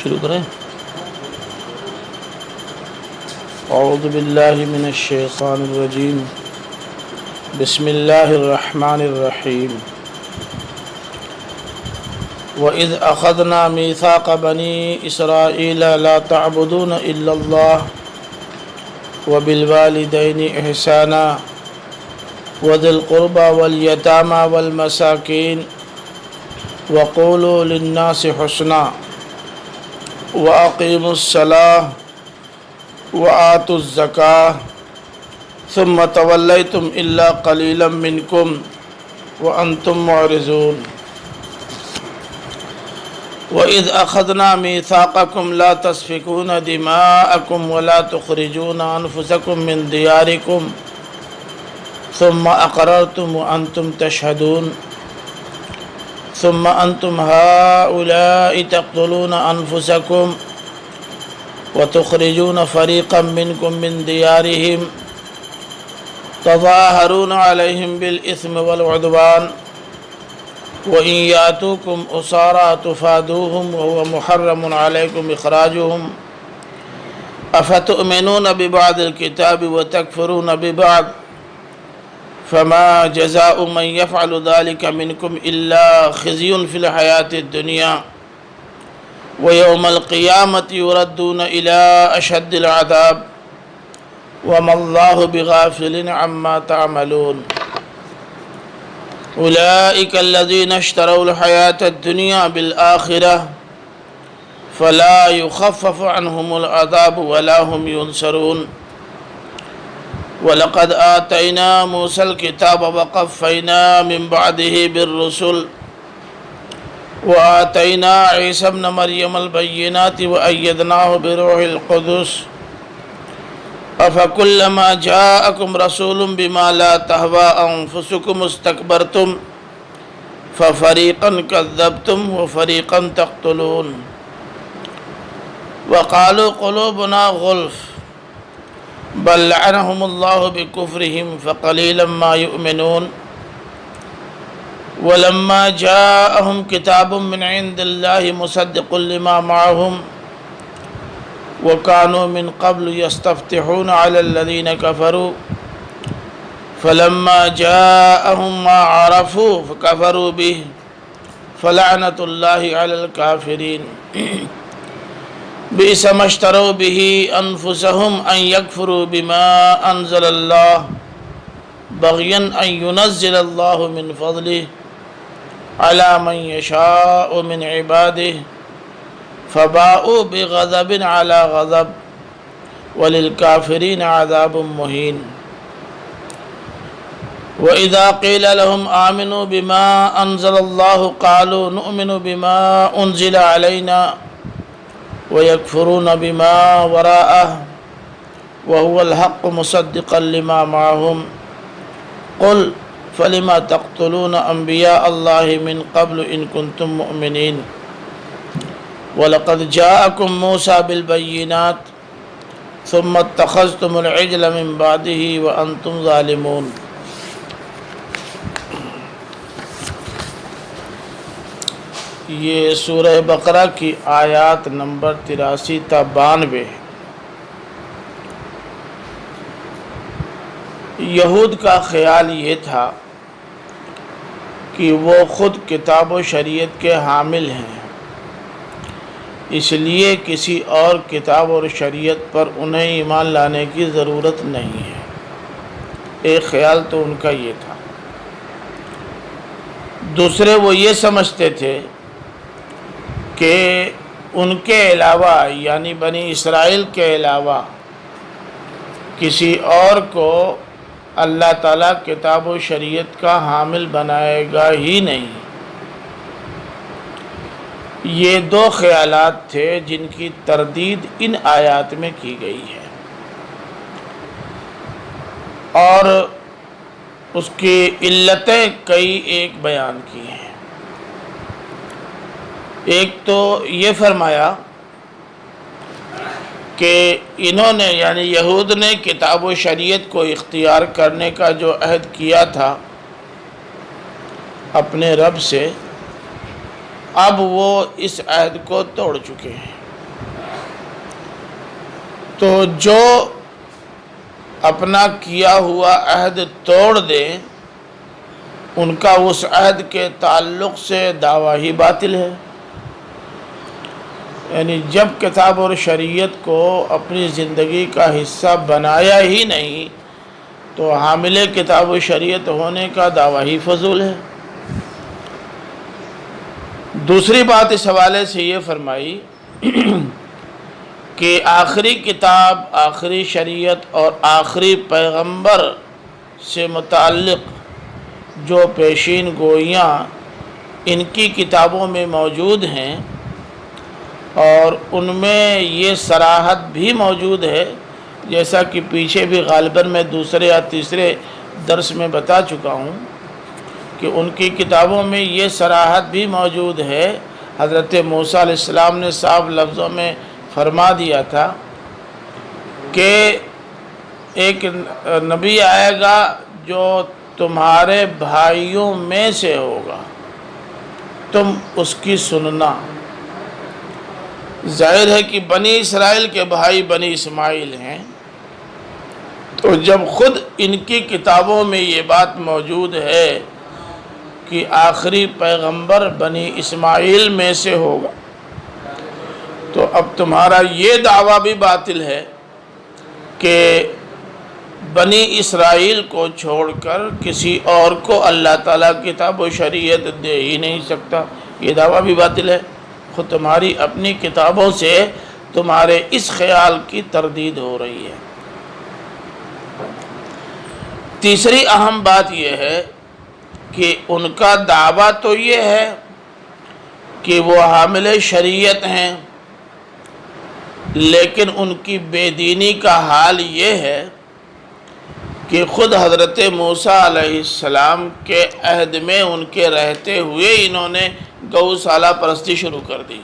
شروع کریں۔ اعوذ باللہ من الشیطان الرجیم، بسم اللہ الرحمن الرحیم۔ وَإِذْ أَخَذْنَا مِيثَاقَ بَنِي إِسْرَائِيلَ لَا تَعْبُدُونَ إِلَّا اللَّهَ وَبِالْوَالِدَيْنِ إِحْسَانًا وَذِي الْقُرْبَى وَالْيَتَامَى وَالْمَسَاكِينِ وَقُولُوا لِلنَّاسِ حُسْنًا وَأَقِيمُوا الصَّلَاةَ وَآتُوا الزَّكَاةَ ثُمَّ تَوَلَّيْتُمْ إِلَّا قَلِيلًا مِّنكُمْ وَأَنْتُمْ مُعْرِضُونَ وَإِذْ أَخَذْنَا مِيثَاقَكُمْ لَا تَسْفِكُونَ دِمَاءَكُمْ وَلَا تُخْرِجُونَ أَنفُسَكُمْ مِنْ دِيَارِكُمْ ثُمَّ أَقْرَرْتُمْ وَأَنْتُمْ تَشْهَدُونَ ثُمَّ أَنْتُمْ هَؤُلَاءِ تَقْتُلُونَ أَنفُسَكُمْ وَتُخْرِجُونَ فَرِيقًا مِّنكُمْ مِنْ دِيَارِهِمْ تَظَاهَرُونَ عَلَيْهِمْ بِالْإِثْمِ وَالْعُدْوَانِ وَإِنْ يَأْتُوكُمْ أُسَارَىٰ تُفَادُوهُمْ وَهُوَ مُحَرَّمٌ عَلَيْكُمْ إِخْرَاجُهُمْ أَفَتُؤْمِنُونَ بِبَعْضِ الْكِتَابِ وَتَكْفُرُونَ بِبَعْضٍ فَمَا جَزَاءُ مَنْ يَفْعَلُ ذَلِكَ مِنْكُمْ إِلَّا خِزْيٌ فِي الْحَيَاةِ الدُّنْيَا وَيَوْمَ الْقِيَامَةِ يُرَدُّونَ إِلَىٰ أَشَدِّ الْعَذَابِ وَمَا اللَّهُ بِغَافِلٍ عَمَّا تَعْمَلُونَ أُولَٰئِكَ الَّذِينَ اشْتَرَوُا الْحَيَاةَ الدُّنْيَا بِالْآخِرَةِ فَلَا يُخَفَّفُ عَنْهُمُ الْعَذَابُ وَلَا هُمْ يُنصَرُونَ وَلَقَدْ آتَيْنَا مُوسَى الْكِتَابَ وَقَفَّيْنَا مِنْ بَعْدِهِ بِالرُّسُلِ وَآتَيْنَا عِيسَى ابْنَ مَرْيَمَ الْبَيِّنَاتِ وَأَيَّدْنَاهُ بِرُوحِ الْقُدُسِ أَفَكُلَّمَا جَاءَكُمْ رَسُولٌ بِمَا لَا تَهْوَىٰ أَنفُسُكُمُ اسْتَكْبَرْتُمْ فَفَرِيقًا كَذَّبْتُمْ وَفَرِيقًا تَقْتُلُونَ وَقَالُوا قُلُوبُنَا غُلْفٌ بَل لَّعَنَهُمُ اللَّهُ بِكُفْرِهِمْ فَقَلِيلًا مَّا يُؤْمِنُونَ وَلَمَّا جَاءَهُمْ كِتَابٌ مِّنْ عِندِ اللَّهِ مُصَدِّقٌ لِّمَا مَعَهُمْ وَكَانُوا مِنْ قَبْلُ يَسْتَفْتِحُونَ عَلَى الَّذِينَ كَفَرُوا فَلَمَّا جَاءَهُمْ مَا عَرَفُوا فَكَفَرُوا بِهِ فَلَعْنَةُ اللَّهِ عَلَى الْكَافِرِينَ بِئْسَ مَا اشْتَرَوْا بِهِ أَنفُسَهُمْ أَنْ يَكْفُرُوا بِمَا أَنزَلَ اللَّهُ بَغْيًا أَنْ يُنَزِّلَ اللَّهُ مِنْ فَضْلِهِ عَلَى مَنْ يَشَاءُ مِنْ عِبَادِهِ فَبَاءُوا بِغَضَبٍ عَلَى غَضَبٍ وَلِلْكَافِرِينَ عَذَابٌ مُهِينٌ وَإِذَا قِيلَ لَهُمْ آمِنُوا بِمَا أَنزَلَ اللَّهُ قَالُوا نُؤْمِنُ بِمَا أُنزِلَ عَلَيْنَا وَيَكْفُرُونَ بِمَا وَرَاءَهُ وَهُوَ الْحَقُّ مُصَدِّقًا لِمَا مَعَهُمْ قُلْ فَلِمَ تَقْتُلُونَ أَنْبِيَاءَ اللَّهِ مِنْ قَبْلُ إِنْ كُنْتُمْ مُؤْمِنِينَ وَلَقَدْ جَاءَكُمْ مُوسَى بِالْبَيِّنَاتِ ثُمَّ اتَّخَذْتُمُ الْعِجْلَ مِنْ بَعْدِهِ وَأَنْتُمْ ظَالِمُونَ۔ یہ سورہ بقرہ کی آیات نمبر 83 تا 92 ہے۔ یہود کا خیال یہ تھا کہ وہ خود کتاب و شریعت کے حامل ہیں، اس لیے کسی اور کتاب اور شریعت پر انہیں ایمان لانے کی ضرورت نہیں ہے۔ ایک خیال تو ان کا یہ تھا۔ دوسرے وہ یہ سمجھتے تھے کہ ان کے علاوہ یعنی بنی اسرائیل کے علاوہ کسی اور کو اللہ تعالیٰ کتاب و شریعت کا حامل بنائے گا ہی نہیں۔ یہ دو خیالات تھے جن کی تردید ان آیات میں کی گئی ہے، اور اس کی علتیں کئی ایک بیان کی ہیں۔ ایک تو یہ فرمایا کہ انہوں نے یعنی یہود نے کتاب و شریعت کو اختیار کرنے کا جو عہد کیا تھا اپنے رب سے، اب وہ اس عہد کو توڑ چکے ہیں۔ تو جو اپنا کیا ہوا عہد توڑ دے ان کا اس عہد کے تعلق سے دعویٰ ہی باطل ہے۔ یعنی جب کتاب اور شریعت کو اپنی زندگی کا حصہ بنایا ہی نہیں تو حامل کتاب و شریعت ہونے کا دعویٰ ہی فضول ہے۔ دوسری بات اس حوالے سے یہ فرمائی کہ آخری کتاب، آخری شریعت اور آخری پیغمبر سے متعلق جو پیشین گوئیاں ان کی کتابوں میں موجود ہیں اور ان میں یہ صراحت بھی موجود ہے، جیسا کہ پیچھے بھی غالباً میں دوسرے یا تیسرے درس میں بتا چکا ہوں کہ ان کی کتابوں میں یہ صراحت بھی موجود ہے۔ حضرت موسیٰ علیہ السلام نے صاف لفظوں میں فرما دیا تھا کہ ایک نبی آئے گا جو تمہارے بھائیوں میں سے ہوگا، تم اس کی سننا۔ ظاہر ہے کہ بنی اسرائیل کے بھائی بنی اسماعیل ہیں، تو جب خود ان کی کتابوں میں یہ بات موجود ہے کہ آخری پیغمبر بنی اسماعیل میں سے ہوگا، تو اب تمہارا یہ دعویٰ بھی باطل ہے کہ بنی اسرائیل کو چھوڑ کر کسی اور کو اللہ تعالیٰ کتاب و شریعت دے ہی نہیں سکتا، یہ دعویٰ بھی باطل ہے۔ خود تمہاری اپنی کتابوں سے تمہارے اس خیال کی تردید ہو رہی ہے۔ تیسری اہم بات یہ ہے کہ ان کا دعویٰ تو یہ ہے کہ وہ حامل شریعت ہیں، لیکن ان کی بے دینی کا حال یہ ہے کہ خود حضرت موسیٰ علیہ السلام کے عہد میں ان کے رہتے ہوئے انہوں نے گوشالہ پرستی شروع کر دی۔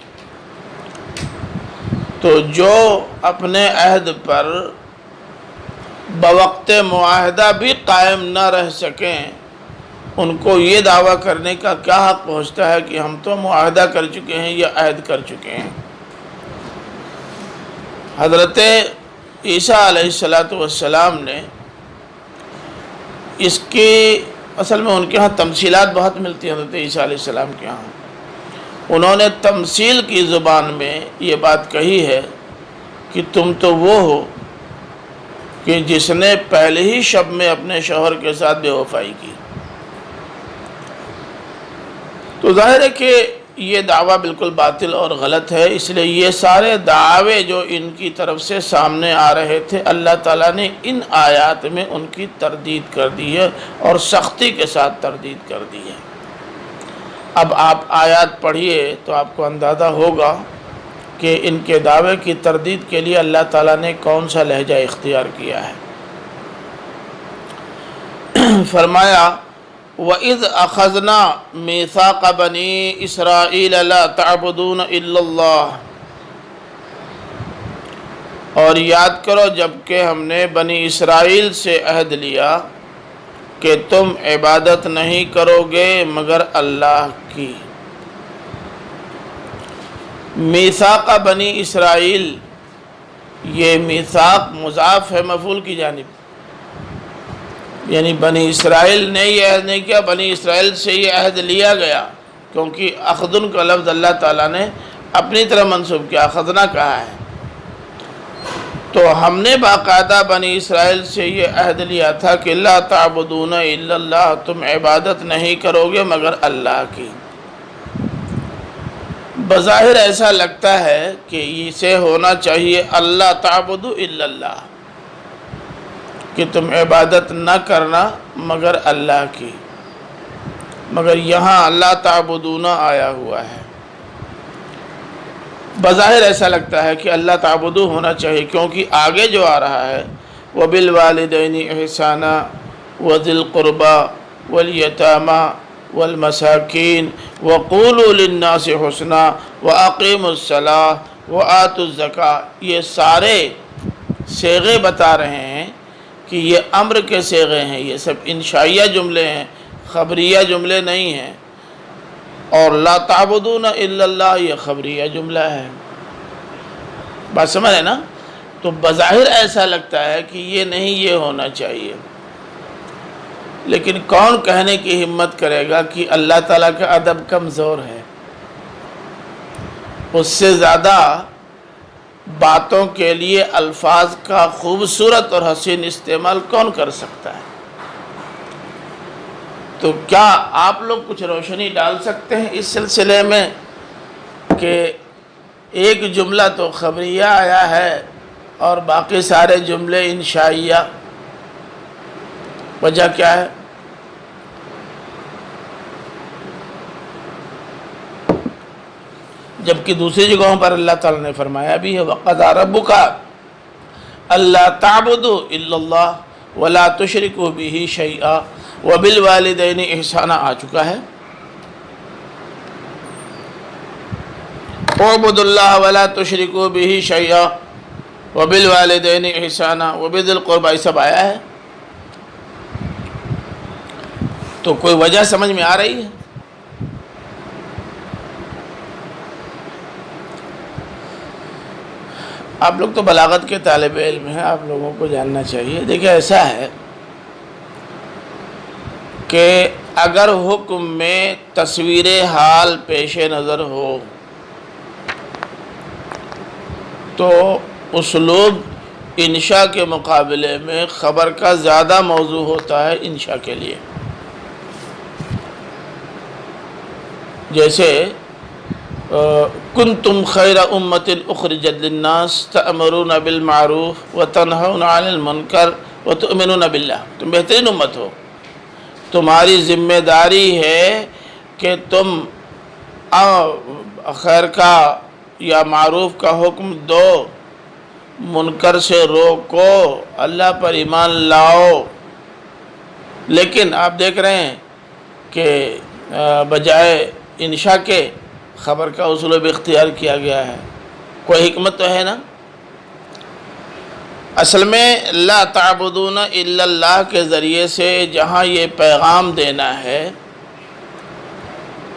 تو جو اپنے عہد پر بوقت معاہدہ بھی قائم نہ رہ سکیں، ان کو یہ دعویٰ کرنے کا کیا حق پہنچتا ہے کہ ہم تو معاہدہ کر چکے ہیں یا عہد کر چکے ہیں۔ حضرت عیسیٰ علیہ السلام نے اس کی اصل میں ان کے ہاں تمثیلات بہت ملتی ہیں۔ حضرت عیسیٰ علیہ السلام کے ہاں انہوں نے تمثیل کی زبان میں یہ بات کہی ہے کہ تم تو وہ ہو کہ جس نے پہلے ہی شب میں اپنے شوہر کے ساتھ بے وفائی کی۔ تو ظاہر ہے کہ یہ دعویٰ بالکل باطل اور غلط ہے، اس لیے یہ سارے دعوے جو ان کی طرف سے سامنے آ رہے تھے اللہ تعالیٰ نے ان آیات میں ان کی تردید کر دی ہے اور سختی کے ساتھ تردید کر دی ہے۔ اب آپ آیات پڑھیے تو آپ کو اندازہ ہوگا کہ ان کے دعوے کی تردید کے لیے اللہ تعالیٰ نے کون سا لہجہ اختیار کیا ہے۔ فرمایا وَإِذْ أَخَذْنَا مِيثَاقَ بَنِي إِسْرَائِيلَ لَا تَعْبُدُونَ إِلَّا اللَّهَ، اور یاد کرو جب کہ ہم نے بنی اسرائیل سے عہد لیا کہ تم عبادت نہیں کرو گے مگر اللہ کی۔ میثاق بنی اسرائیل، یہ میثاق مضاف ہے مفعول کی جانب، یعنی بنی اسرائیل نے یہ عہد نہیں کیا، بنی اسرائیل سے یہ عہد لیا گیا، کیونکہ اخذن کا لفظ اللہ تعالیٰ نے اپنی طرح منسوب کیا، اخذنا کہا ہے۔ تو ہم نے باقاعدہ بنی اسرائیل سے یہ عہد لیا تھا کہ لا تعبدون الا اللہ، تم عبادت نہیں کرو گے مگر اللہ کی۔ بظاہر ایسا لگتا ہے کہ اسے ہونا چاہیے اللہ تعبد الا اللہ، کہ تم عبادت نہ کرنا مگر اللہ کی، مگر یہاں اللہ تعبدون آیا ہوا ہے۔ بظاہر ایسا لگتا ہے کہ اللہ تعبدو ہونا چاہیے، کیونکہ آگے جو آ رہا ہے وَبِالْوَالِدَيْنِ إِحْسَانًا وَذِي الْقُرْبَى وَالْيَتَامَى وَالْمَسَاكِينِ وَقُولُوا لِلنَّاسِ حُسْنًا وَأَقِيمُوا الصَّلَاةَ وَآتُوا الزَّكَاةَ، یہ سارے صیغے بتا رہے ہیں کہ یہ امر کے صیغے ہیں، یہ سب انشائیہ جملے ہیں، خبریہ جملے نہیں ہیں۔ اور لا تعبدون الا اللہ یہ خبریہ جملہ ہے۔ بات سمجھ ہے نا؟ تو بظاہر ایسا لگتا ہے کہ یہ نہیں، یہ ہونا چاہیے، لیکن کون کہنے کی ہمت کرے گا کہ اللہ تعالیٰ کا ادب کمزور ہے؟ اس سے زیادہ باتوں کے لیے الفاظ کا خوبصورت اور حسین استعمال کون کر سکتا ہے؟ تو کیا آپ لوگ کچھ روشنی ڈال سکتے ہیں اس سلسلے میں کہ ایک جملہ تو خبریہ آیا ہے اور باقی سارے جملے انشائیہ؟ وجہ کیا ہے؟ جبکہ دوسری جگہوں پر اللہ تعالیٰ نے فرمایا بھی ہے وَقَضَىٰ رَبُّكَ أَلَّا تَعْبُدُوا إِلَّا اللَّهَ وَلَا تُشْرِكُوا بِهِ شَيْئًا وَبِالْوَالِدَيْنِ إِحْسَانًا آ چکا ہے۔ اعبدوا اللہ ولا تشرکوا بہ شیئا وبالوالدین احسانا وبذی القربى، یہ سب آیا ہے۔ تو کوئی وجہ سمجھ میں آ رہی ہے؟ آپ لوگ تو بلاغت کے طالب علم ہیں، آپ لوگوں کو جاننا چاہیے۔ دیکھیں ایسا ہے کہ اگر حکم میں تصویر حال پیش نظر ہو تو اسلوب انشاء کے مقابلے میں خبر کا زیادہ موضوع ہوتا ہے انشاء کے لیے۔ جیسے کنتم خیر امت اخرجت للناس تأمرون بالمعروف وتنہون عن المنکر وتؤمنون باللہ، تم بہترین امت ہو، تمہاری ذمہ داری ہے کہ تم خیر کا یا معروف کا حکم دو، منکر سے روکو، اللہ پر ایمان لاؤ۔ لیکن آپ دیکھ رہے ہیں کہ بجائے انشاء کے خبر کا اسلوب اختیار کیا گیا ہے۔ کوئی حکمت تو ہے نا؟ اصل میں لا تعبدون الا اللہ کے ذریعے سے جہاں یہ پیغام دینا ہے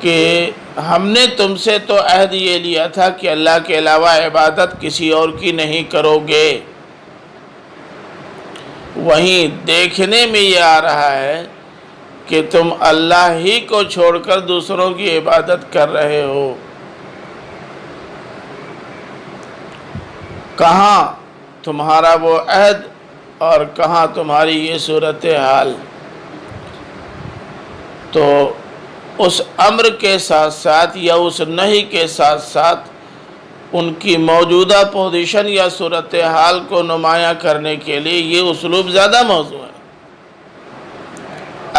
کہ ہم نے تم سے تو عہد یہ لیا تھا کہ اللہ کے علاوہ عبادت کسی اور کی نہیں کرو گے، وہیں دیکھنے میں یہ آ رہا ہے کہ تم اللہ ہی کو چھوڑ کر دوسروں کی عبادت کر رہے ہو۔ کہاں تمہارا وہ عہد اور کہاں تمہاری یہ صورتحال؟ تو اس امر کے ساتھ ساتھ یا اس نہی کے ساتھ ساتھ ان کی موجودہ پوزیشن یا صورتحال کو نمایاں کرنے کے لیے یہ اسلوب زیادہ موزوں ہے۔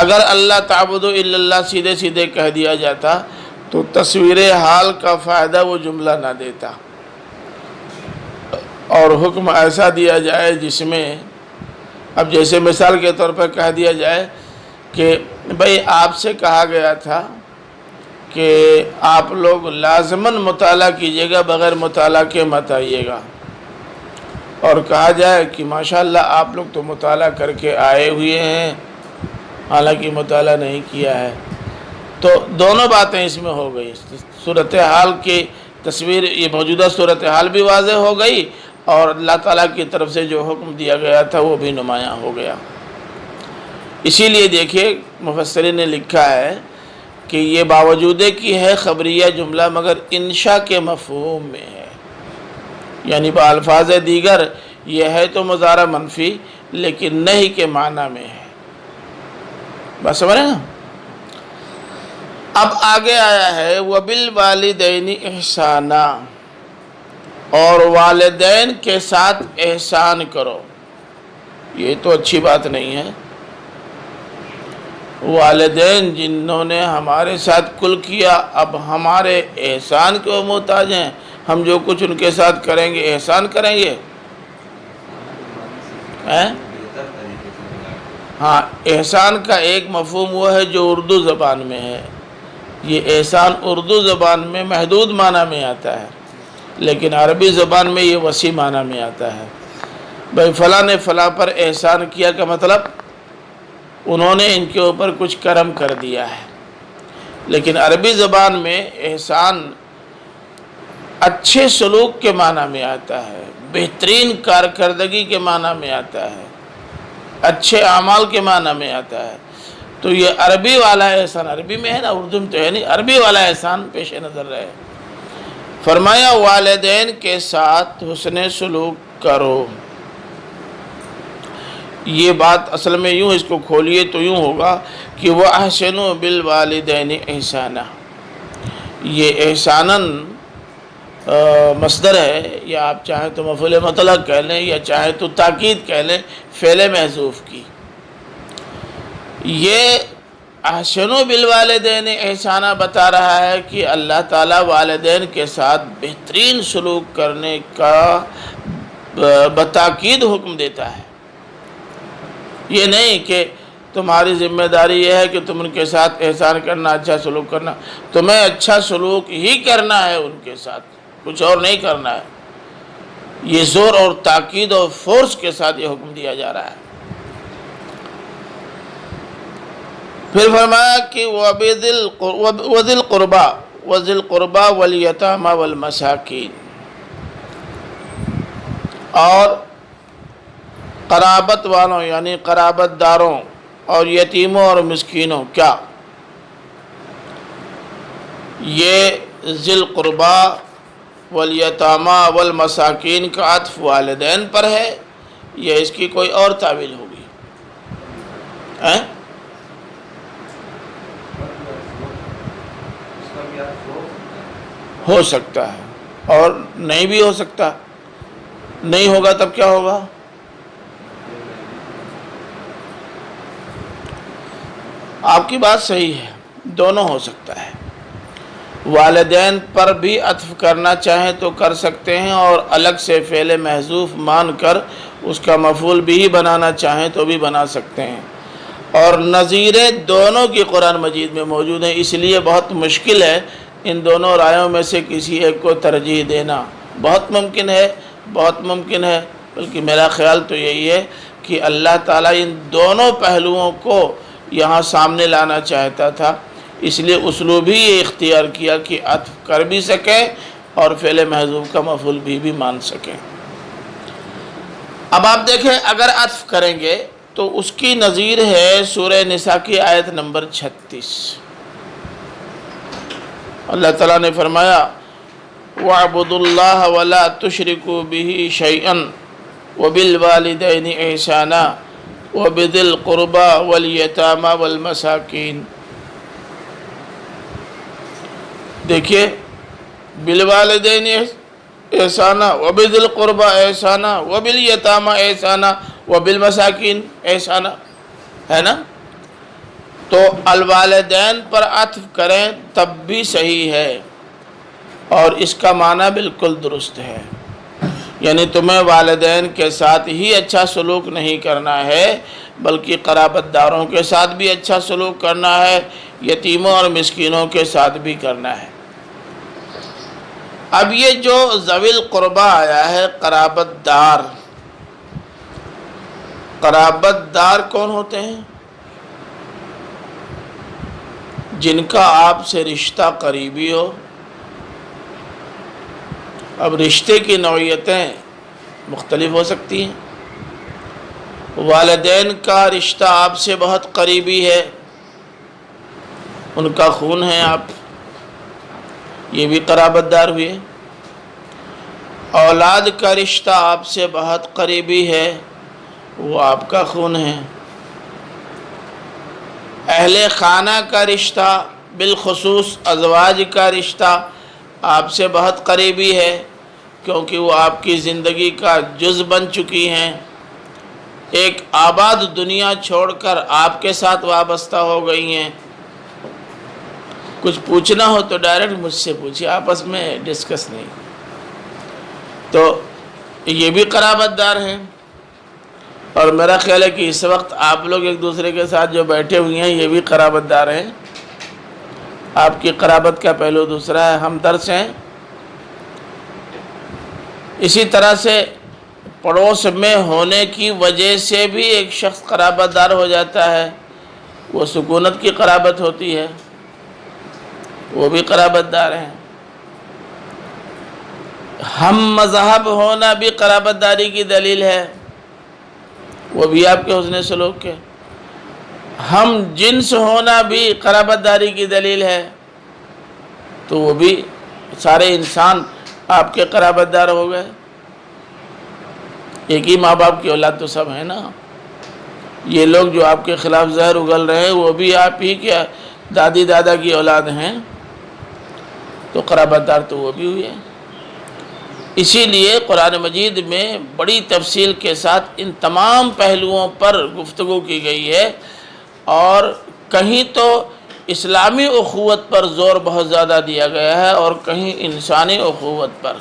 اگر اللہ تعبدوا الا اللہ سیدھے سیدھے کہہ دیا جاتا تو تصویر حال کا فائدہ وہ جملہ نہ دیتا، اور حکم ایسا دیا جائے جس میں اب جیسے مثال کے طور پر کہہ دیا جائے کہ بھئی آپ سے کہا گیا تھا کہ آپ لوگ لازماً مطالعہ کیجیے گا، بغیر مطالعہ کے مت آئیے گا، اور کہا جائے کہ ماشاءاللہ آپ لوگ تو مطالعہ کر کے آئے ہوئے ہیں حالانکہ مطالعہ نہیں کیا ہے، تو دونوں باتیں اس میں ہو گئی۔ صورتحال کی تصویر، یہ موجودہ صورتحال بھی واضح ہو گئی اور اللہ تعالیٰ کی طرف سے جو حکم دیا گیا تھا وہ بھی نمایاں ہو گیا۔ اسی لیے دیکھیے مفسرین نے لکھا ہے کہ یہ باوجود کہ ہے خبریہ جملہ مگر انشاء کے مفہوم میں ہے، یعنی بالفاظ دیگر یہ ہے تو مضارع منفی لیکن نہیں کے معنی میں ہے۔ بات سمجھ رہے نا؟ اب آگے آیا ہے وَبِالْوَالِدَيْنِ احسانا، اور والدین کے ساتھ احسان کرو۔ یہ تو اچھی بات نہیں ہے۔ والدین جنہوں نے ہمارے ساتھ کل کیا، اب ہمارے احسان کے محتاج ہیں، ہم جو کچھ ان کے ساتھ کریں گے احسان کریں گے۔ ہاں، احسان کا ایک مفہوم وہ ہے جو اردو زبان میں ہے، یہ احسان اردو زبان میں محدود معنی میں آتا ہے، لیکن عربی زبان میں یہ وسیع معنی میں آتا ہے۔ بھئی فلاں نے فلاں پر احسان کیا کا مطلب انہوں نے ان کے اوپر کچھ کرم کر دیا ہے، لیکن عربی زبان میں احسان اچھے سلوک کے معنی میں آتا ہے، بہترین کارکردگی کے معنی میں آتا ہے، اچھے اعمال کے معنی میں آتا ہے۔ تو یہ عربی والا احسان، عربی میں ہے نا، اردو میں تو ہے نہیں، عربی والا احسان پیش نظر رہے۔ فرمایا والدین کے ساتھ حسن سلوک کرو۔ یہ بات اصل میں یوں اس کو کھولیے تو یوں ہوگا کہ وَأَحْسِنُوا بِالْوَالِدَيْنِ إِحْسَانًا، یہ احساناً مصدر ہے، یا آپ چاہیں تو مفعول مطلق کہہ لیں، یا چاہیں تو تاکید کہہ لیں فعل محذوف کی۔ یہ احسنوا بالوالدین احسانہ بتا رہا ہے کہ اللہ تعالیٰ والدین کے ساتھ بہترین سلوک کرنے کا بتاکید حکم دیتا ہے۔ یہ نہیں کہ تمہاری ذمہ داری یہ ہے کہ تم ان کے ساتھ احسان کرنا، اچھا سلوک کرنا، تمہیں اچھا سلوک ہی کرنا ہے ان کے ساتھ، کچھ اور نہیں کرنا ہے۔ یہ زور اور تاکید اور فورس کے ساتھ یہ حکم دیا جا رہا ہے۔ پھر فرمایا کہ وَذِي الْقُرْبَى وَالْيَتَامَى وَالْمَسَاكِينَ، اور قرابت والوں یعنی قرابت داروں اور یتیموں اور مسکینوں، کیا یہ ذی القربہ والیتامہ والمساکین کا عطف والدین پر ہے یا اس کی کوئی اور تعویل ہوگی؟ ہو سکتا ہے اور نہیں بھی ہو سکتا، نہیں ہوگا تب کیا ہوگا؟ آپ کی بات صحیح ہے، دونوں ہو سکتا ہے۔ والدین پر بھی عطف کرنا چاہیں تو کر سکتے ہیں، اور الگ سے فعل محذوف مان کر اس کا مفعول بھی بنانا چاہیں تو بھی بنا سکتے ہیں، اور نظیریں دونوں کی قرآن مجید میں موجود ہیں۔ اس لیے بہت مشکل ہے ان دونوں رائوں میں سے کسی ایک کو ترجیح دینا۔ بہت ممکن ہے بلکہ میرا خیال تو یہی ہے کہ اللہ تعالیٰ ان دونوں پہلوؤں کو یہاں سامنے لانا چاہتا تھا، اس لیے اسلوب ہی یہ اختیار کیا کہ عطف کر بھی سکیں اور فعل محذوف کا مفعول بھی مان سکیں۔ اب آپ دیکھیں اگر عطف کریں گے تو اس کی نظیر ہے سورہ نساء کی آیت نمبر 36۔ اللہ تعالیٰ نے فرمایا وَاعْبُدُوا اللَّهَ وَلَا تُشْرِكُوا بِهِ شَيْئًا وَبِالْوَالِدَيْنِ إِحْسَانًا وَبِذِي الْقُرْبَى وَالْيَتَامَى وَالْمَسَاكِينِ۔ دیکھیے بالوالدین احسانہ وبذی القربى احسانہ وبالیتامى احسانہ وبالمساکین احسانہ، ہے نا؟ تو الوالدین پر عطف کریں تب بھی صحیح ہے، اور اس کا معنی بالکل درست ہے، یعنی تمہیں والدین کے ساتھ ہی اچھا سلوک نہیں کرنا ہے بلکہ قرابت داروں کے ساتھ بھی اچھا سلوک کرنا ہے، یتیموں اور مسکینوں کے ساتھ بھی کرنا ہے۔ اب یہ جو ذوی القربہ آیا ہے، قرابت دار کون ہوتے ہیں؟ جن کا آپ سے رشتہ قریبی ہو۔ اب رشتے کی نوعیتیں مختلف ہو سکتی ہیں۔ والدین کا رشتہ آپ سے بہت قریبی ہے، ان کا خون ہے آپ، یہ بھی قرابت دار ہوئے۔ اولاد کا رشتہ آپ سے بہت قریبی ہے، وہ آپ کا خون ہے۔ اہل خانہ کا رشتہ، بالخصوص ازواج کا رشتہ آپ سے بہت قریبی ہے، کیونکہ وہ آپ کی زندگی کا جز بن چکی ہیں، ایک آباد دنیا چھوڑ کر آپ کے ساتھ وابستہ ہو گئی ہیں۔ کچھ پوچھنا ہو تو ڈائریکٹ مجھ سے پوچھیں، آپس میں ڈسکس نہیں۔ تو یہ بھی قرابت دار ہیں، اور میرا خیال ہے کہ اس وقت آپ لوگ ایک دوسرے کے ساتھ جو بیٹھے ہوئے ہیں یہ بھی قرابت دار ہیں۔ آپ کی قرابت کا پہلو دوسرا ہے، ہم درس ہیں۔ اسی طرح سے پڑوس میں ہونے کی وجہ سے بھی ایک شخص قرابت دار ہو جاتا ہے، وہ سکونت کی قرابت ہوتی ہے، وہ بھی قرابت دار ہیں۔ ہم مذہب ہونا بھی قرابت داری کی دلیل ہے، وہ بھی آپ کے حسن سلوک کے۔ ہم جنس ہونا بھی قرابت داری کی دلیل ہے، تو وہ بھی سارے انسان آپ کے قرابت دار ہو گئے۔ ایک ہی ماں باپ کی اولاد تو سب ہیں نا۔ یہ لوگ جو آپ کے خلاف زہر اگل رہے ہیں وہ بھی آپ ہی کے دادی دادا کی اولاد ہیں، تو قرابت دار تو وہ بھی ہوئے ہیں۔ اسی لیے قرآن مجید میں بڑی تفصیل کے ساتھ ان تمام پہلوؤں پر گفتگو کی گئی ہے، اور کہیں تو اسلامی اخوت پر زور بہت زیادہ دیا گیا ہے اور کہیں انسانی اخوت پر۔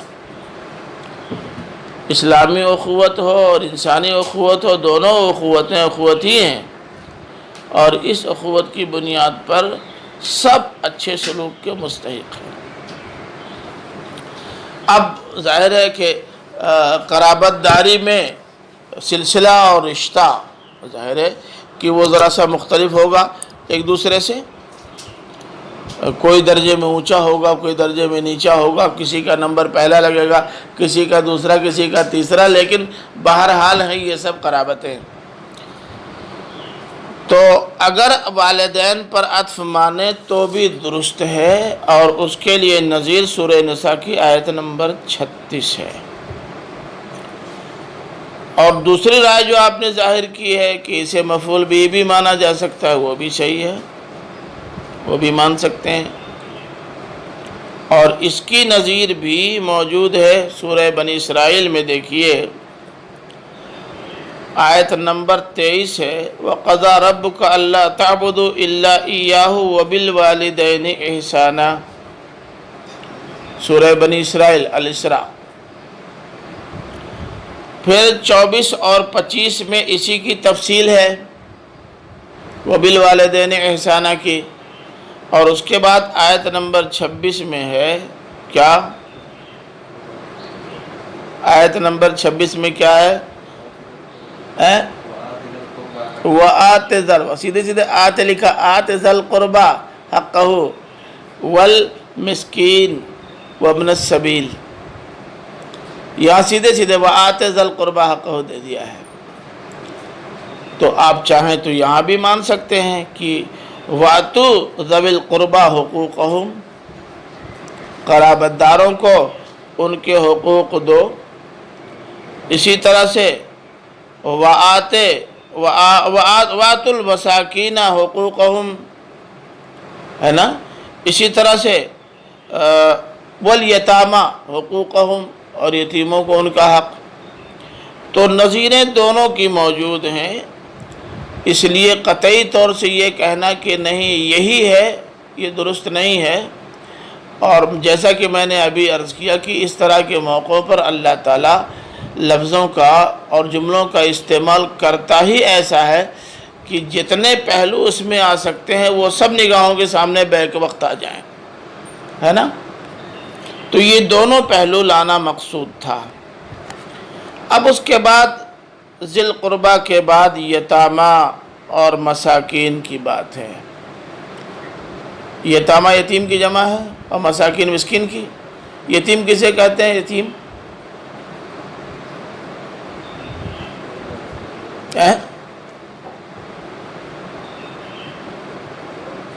اسلامی اخوت ہو اور انسانی اخوت ہو، دونوں اخوتیں اخوت ہی ہیں، اور اس اخوت کی بنیاد پر سب اچھے سلوک کے مستحق ہیں۔ اب ظاہر ہے کہ قرابت داری میں سلسلہ اور رشتہ ظاہر ہے کہ وہ ذرا سا مختلف ہوگا ایک دوسرے سے، کوئی درجے میں اونچا ہوگا، کوئی درجے میں نیچا ہوگا، کسی کا نمبر پہلا لگے گا، کسی کا دوسرا، کسی کا تیسرا، لیکن بہرحال ہیں یہ سب قرابتیں۔ تو اگر والدین پر عطف مانے تو بھی درست ہے، اور اس کے لیے نظیر سورہ نساء کی آیت نمبر 36 ہے۔ اور دوسری رائے جو آپ نے ظاہر کی ہے کہ اسے مفعول بھی مانا جا سکتا ہے، وہ بھی صحیح ہے، وہ بھی مان سکتے ہیں۔ اور اس کی نظیر بھی موجود ہے سورہ بنی اسرائیل میں، دیکھیے آیت نمبر 23 ہے، وَقَضَىٰ رَبُّكَ أَلَّا تَعْبُدُوا إِلَّا إِيَّاهُ وَبِالْوَالِدَيْنِ إِحْسَانًا، سورہ بنی اسرائیل الاسراء۔ پھر 24 اور 25 میں اسی کی تفصیل ہے وَبِالْوَالِدَيْنِ إِحْسَانًا کی، اور اس کے بعد آیت نمبر 26 میں ہے کیا؟ آیت نمبر 26 میں کیا ہے؟ وَآتِ ذَا، سیدھے سیدھے آت لکھا، آتِ ذَا الْقُرْبَى حَقَّهُ وَالْمِسْكِينِ وَابْنَ السَّبِيلِ، یہاں سیدھے سیدھے وَآتِ ذَا الْقُرْبَى حَقَّهُ دے دیا ہے۔ تو آپ چاہیں تو یہاں بھی مان سکتے ہیں کہ وَآتُوا ذَوِي الْقُرْبَى حُقُوقَهُمْ، قرابت داروں کو ان کے حقوق دو۔ اسی طرح سے وَآتُوا الْمَسَاكِينَ حُقُوقَهُمْ، ہے نا، اسی طرح سے وَالْيَتَامَى حُقُوقَهُمْ، اور یتیموں کو ان کا حق۔ تو نظیریں دونوں کی موجود ہیں، اس لیے قطعی طور سے یہ کہنا کہ نہیں یہی ہے، یہ درست نہیں ہے۔ اور جیسا کہ میں نے ابھی عرض کیا کہ اس طرح کے موقعوں پر اللہ تعالیٰ لفظوں کا اور جملوں کا استعمال کرتا ہی ایسا ہے کہ جتنے پہلو اس میں آ سکتے ہیں وہ سب نگاہوں کے سامنے بیک وقت آ جائیں، ہے نا۔ تو یہ دونوں پہلو لانا مقصود تھا۔ اب اس کے بعد ذی القربہ کے بعد یتامہ اور مساکین کی بات ہے۔ یتامہ یتیم کی جمع ہے اور مساکین مسکین کی۔ یتیم کسے کہتے ہیں؟ یتیم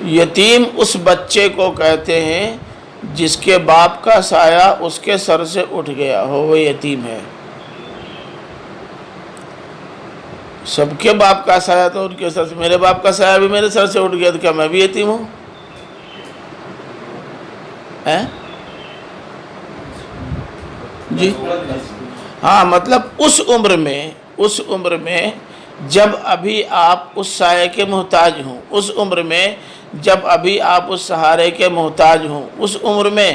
یتیم اس بچے کو کہتے ہیں جس کے باپ کا سایہ اس کے سر سے اٹھ گیا ہو، وہ یتیم ہے۔ سب کے باپ کا سایہ تو ان کے سر سے، میرے باپ کا سایہ بھی میرے سر سے اٹھ گیا تو کیا میں بھی یتیم ہوں؟ جی ہاں، مطلب اس عمر میں جب ابھی آپ اس سایہ کے محتاج ہوں، اس عمر میں جب ابھی آپ اس سہارے کے محتاج ہوں، اس عمر میں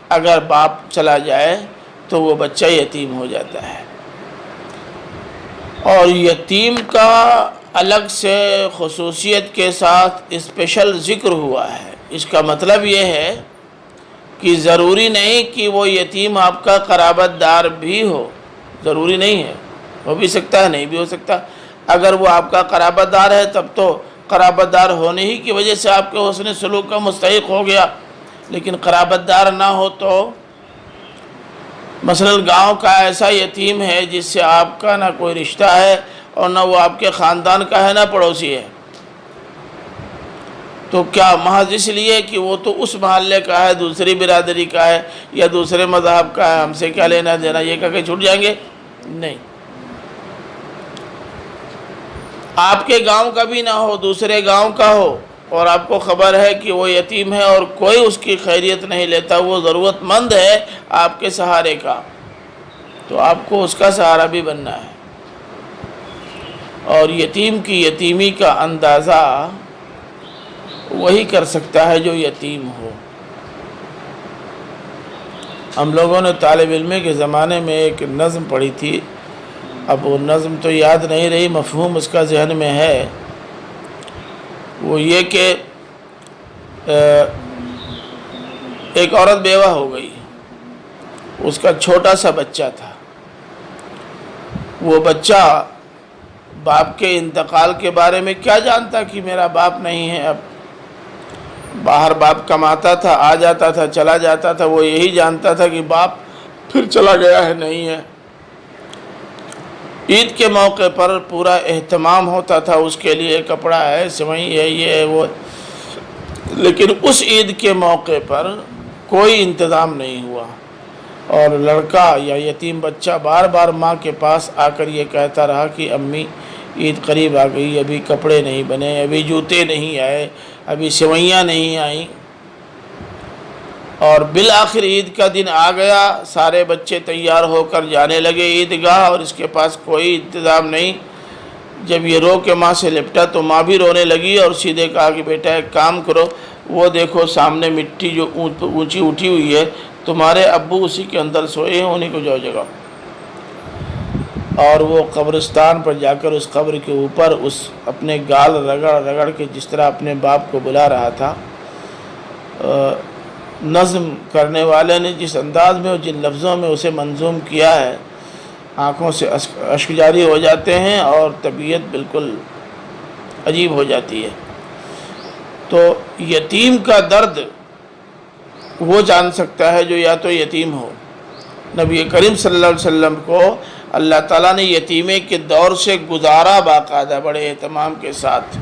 اگر باپ چلا جائے تو وہ بچہ یتیم ہو جاتا ہے۔ اور یتیم کا الگ سے خصوصیت کے ساتھ اسپیشل ذکر ہوا ہے۔ اس کا مطلب یہ ہے کہ ضروری نہیں کہ وہ یتیم آپ کا قرابت دار بھی ہو، ضروری نہیں ہے، ہو بھی سکتا ہے نہیں بھی ہو سکتا۔ اگر وہ آپ کا قرابت دار ہے تب تو قرابت دار ہونے ہی کی وجہ سے آپ کے حسن سلوک کا مستحق ہو گیا، لیکن قرابت دار نہ ہو تو مثلا گاؤں کا ایسا یتیم ہے جس سے آپ کا نہ کوئی رشتہ ہے اور نہ وہ آپ کے خاندان کا ہے نہ پڑوسی ہے، تو کیا محض اس لیے کہ وہ تو اس محلے کا ہے، دوسری برادری کا ہے یا دوسرے مذہب کا ہے، ہم سے کیا لینا دینا، یہ کہہ کے چھوٹ جائیں گے؟ نہیں، آپ کے گاؤں کا بھی نہ ہو، دوسرے گاؤں کا ہو، اور آپ کو خبر ہے کہ وہ یتیم ہے اور کوئی اس کی خیریت نہیں لیتا، وہ ضرورت مند ہے آپ کے سہارے کا، تو آپ کو اس کا سہارا بھی بننا ہے۔ اور یتیم کی یتیمی کا اندازہ وہی کر سکتا ہے جو یتیم ہو۔ ہم لوگوں نے طالب علمی کے زمانے میں ایک نظم پڑھی تھی، اب وہ نظم تو یاد نہیں رہی، مفہوم اس کا ذہن میں ہے، وہ یہ کہ ایک عورت بیوہ ہو گئی، اس کا چھوٹا سا بچہ تھا، وہ بچہ باپ کے انتقال کے بارے میں کیا جانتا کہ میرا باپ نہیں ہے، اب باہر باپ کماتا تھا، آ جاتا تھا، چلا جاتا تھا، وہ یہی جانتا تھا کہ باپ پھر چلا گیا ہے، نہیں ہے۔ عید کے موقع پر پورا اہتمام ہوتا تھا اس کے لیے، کپڑا ہے، سوئی ہے، یہ ہے وہ، لیکن اس عید کے موقع پر کوئی انتظام نہیں ہوا، اور لڑکا یا یتیم بچہ بار بار ماں کے پاس آ کر یہ کہتا رہا کہ امی عید قریب آ گئی، ابھی کپڑے نہیں بنے، ابھی جوتے نہیں آئے، ابھی سوئیاں نہیں آئیں، اور بالآخر عید کا دن آ گیا، سارے بچے تیار ہو کر جانے لگے عیدگاہ، اور اس کے پاس کوئی انتظام نہیں۔ جب یہ رو کے ماں سے لپٹا تو ماں بھی رونے لگی اور سیدھے کہا کہ بیٹا ایک کام کرو، وہ دیکھو سامنے مٹی جو اونچی اٹھی ہوئی ہے، تمہارے ابو اسی کے اندر سوئے ہیں، انہیں کو جاؤ جگاؤ۔ اور وہ قبرستان پر جا کر اس قبر کے اوپر اس اپنے گال رگڑ رگڑ کے جس طرح اپنے باپ کو بلا رہا تھا، نظم کرنے والے نے جس انداز میں اور جن لفظوں میں اسے منظوم کیا ہے، آنکھوں سے اشک جاری ہو جاتے ہیں اور طبیعت بالکل عجیب ہو جاتی ہے۔ تو یتیم کا درد وہ جان سکتا ہے جو یا تو یتیم ہو۔ نبی کریم صلی اللہ علیہ وسلم کو اللہ تعالیٰ نے یتیمے کے دور سے گزارا باقاعدہ بڑے اہتمام کے ساتھ،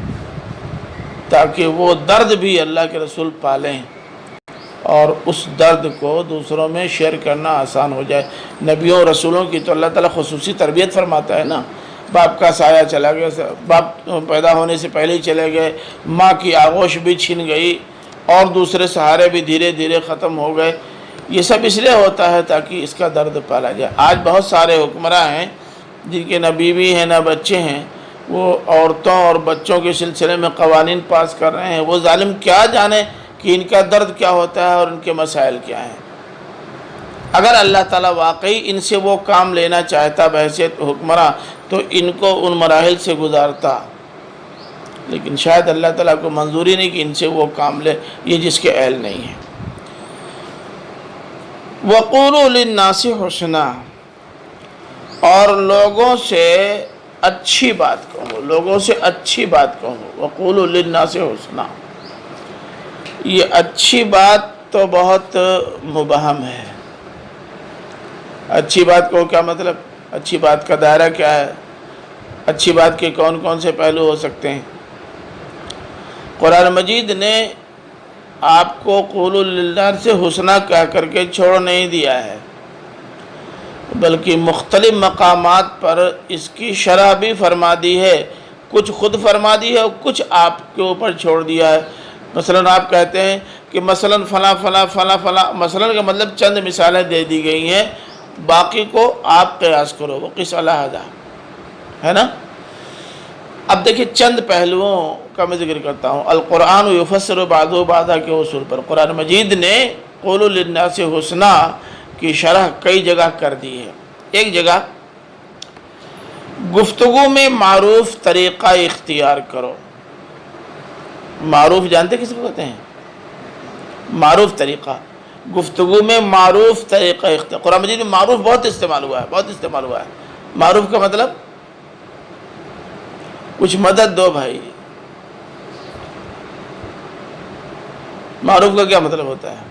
تاکہ وہ درد بھی اللہ کے رسول پالیں اور اس درد کو دوسروں میں شیئر کرنا آسان ہو جائے۔ نبیوں رسولوں کی تو اللہ تعالیٰ خصوصی تربیت فرماتا ہے نا، باپ کا سایہ چلا گیا، باپ پیدا ہونے سے پہلے ہی چلے گئے، ماں کی آغوش بھی چھن گئی، اور دوسرے سہارے بھی دھیرے دھیرے ختم ہو گئے۔ یہ سب اس لیے ہوتا ہے تاکہ اس کا درد پالا جائے۔ آج بہت سارے حکمراں ہیں جن کے نہ بیوی ہیں نہ بچے ہیں، وہ عورتوں اور بچوں کے سلسلے میں قوانین پاس کر رہے ہیں، وہ ظالم کیا جانے کہ ان کا درد کیا ہوتا ہے اور ان کے مسائل کیا ہیں۔ اگر اللہ تعالیٰ واقعی ان سے وہ کام لینا چاہتا بحیثیت حکمراں تو ان کو ان مراحل سے گزارتا، لیکن شاید اللہ تعالیٰ کو منظوری نہیں کہ ان سے وہ کام لے، یہ جس کے اہل نہیں ہے۔ وَقُولُوا لِلنَّاسِ حُسْنًا، اور لوگوں سے اچھی بات کہو، لوگوں سے اچھی بات کہو۔ وَقُولُوا لِلنَّاسِ حُسْنًا، یہ اچھی بات تو بہت مبہم ہے۔ اچھی بات کو کیا مطلب؟ اچھی بات کا دائرہ کیا ہے؟ اچھی بات کے کون کون سے پہلو ہو سکتے ہیں؟ قرآن مجید نے آپ کو قولوا للناس سے حسنہ کہہ کر کے چھوڑ نہیں دیا ہے، بلکہ مختلف مقامات پر اس کی شرح بھی فرما دی ہے، کچھ خود فرما دی ہے اور کچھ آپ کے اوپر چھوڑ دیا ہے۔ مثلا آپ کہتے ہیں کہ مثلا فلاں فلاں فلاں فلاں، مثلا کا مطلب چند مثالیں دے دی گئی ہیں، باقی کو آپ قیاس کرو، وقس علی ھذا، ہے نا۔ اب دیکھیں چند پہلوؤں کا میں ذکر کرتا ہوں۔ القرآن یفسر بعضہ بعضا کے اصول پر قرآن مجید نے قولوا للناس حسنا کی شرح کئی جگہ کر دی ہے۔ ایک جگہ گفتگو میں معروف طریقہ اختیار کرو۔ معروف جانتے کس کو کہتے ہیں؟ معروف طریقہ، گفتگو میں معروف طریقہ اختیار۔ قرآن مجید میں معروف بہت استعمال ہوا ہے، بہت استعمال ہوا ہے۔ معروف کا مطلب کچھ مدد دو بھائی۔ معروف کا کیا مطلب ہوتا ہے؟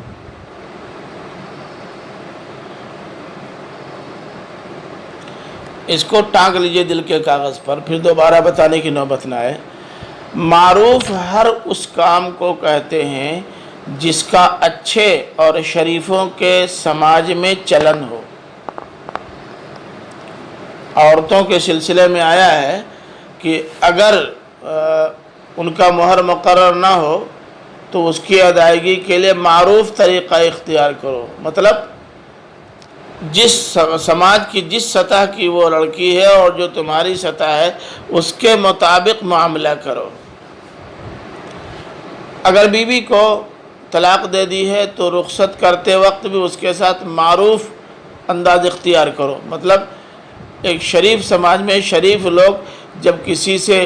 اس کو ٹانگ لیجئے دل کے کاغذ پر، پھر دوبارہ بتانے کی نوبت نہ آئے۔ معروف ہر اس کام کو کہتے ہیں جس کا اچھے اور شریفوں کے سماج میں چلن ہو۔ عورتوں کے سلسلے میں آیا ہے کہ اگر ان کا مہر مقرر نہ ہو تو اس کی ادائیگی کے لیے معروف طریقہ اختیار کرو، مطلب جس سماج کی جس سطح کی وہ لڑکی ہے اور جو تمہاری سطح ہے اس کے مطابق معاملہ کرو۔ اگر بیوی کو طلاق دے دی ہے تو رخصت کرتے وقت بھی اس کے ساتھ معروف انداز اختیار کرو، مطلب ایک شریف سماج میں شریف لوگ جب کسی سے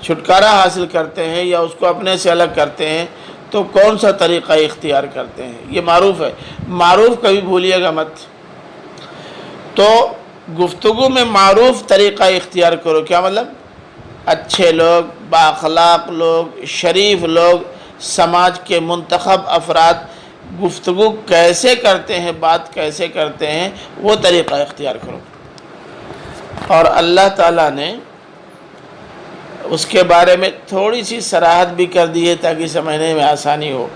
چھٹکارا حاصل کرتے ہیں یا اس کو اپنے سے الگ کرتے ہیں تو کون سا طریقہ اختیار کرتے ہیں، یہ معروف ہے۔ معروف کبھی بھولیے گا مت۔ تو گفتگو میں معروف طریقہ اختیار کرو، کیا مطلب؟ اچھے لوگ، بااخلاق لوگ، شریف لوگ، سماج کے منتخب افراد گفتگو کیسے کرتے ہیں، بات کیسے کرتے ہیں، وہ طریقہ اختیار کرو۔ اور اللہ تعالیٰ نے اس کے بارے میں تھوڑی سی صراحت بھی کر دی ہے تاکہ سمجھنے میں آسانی ہو۔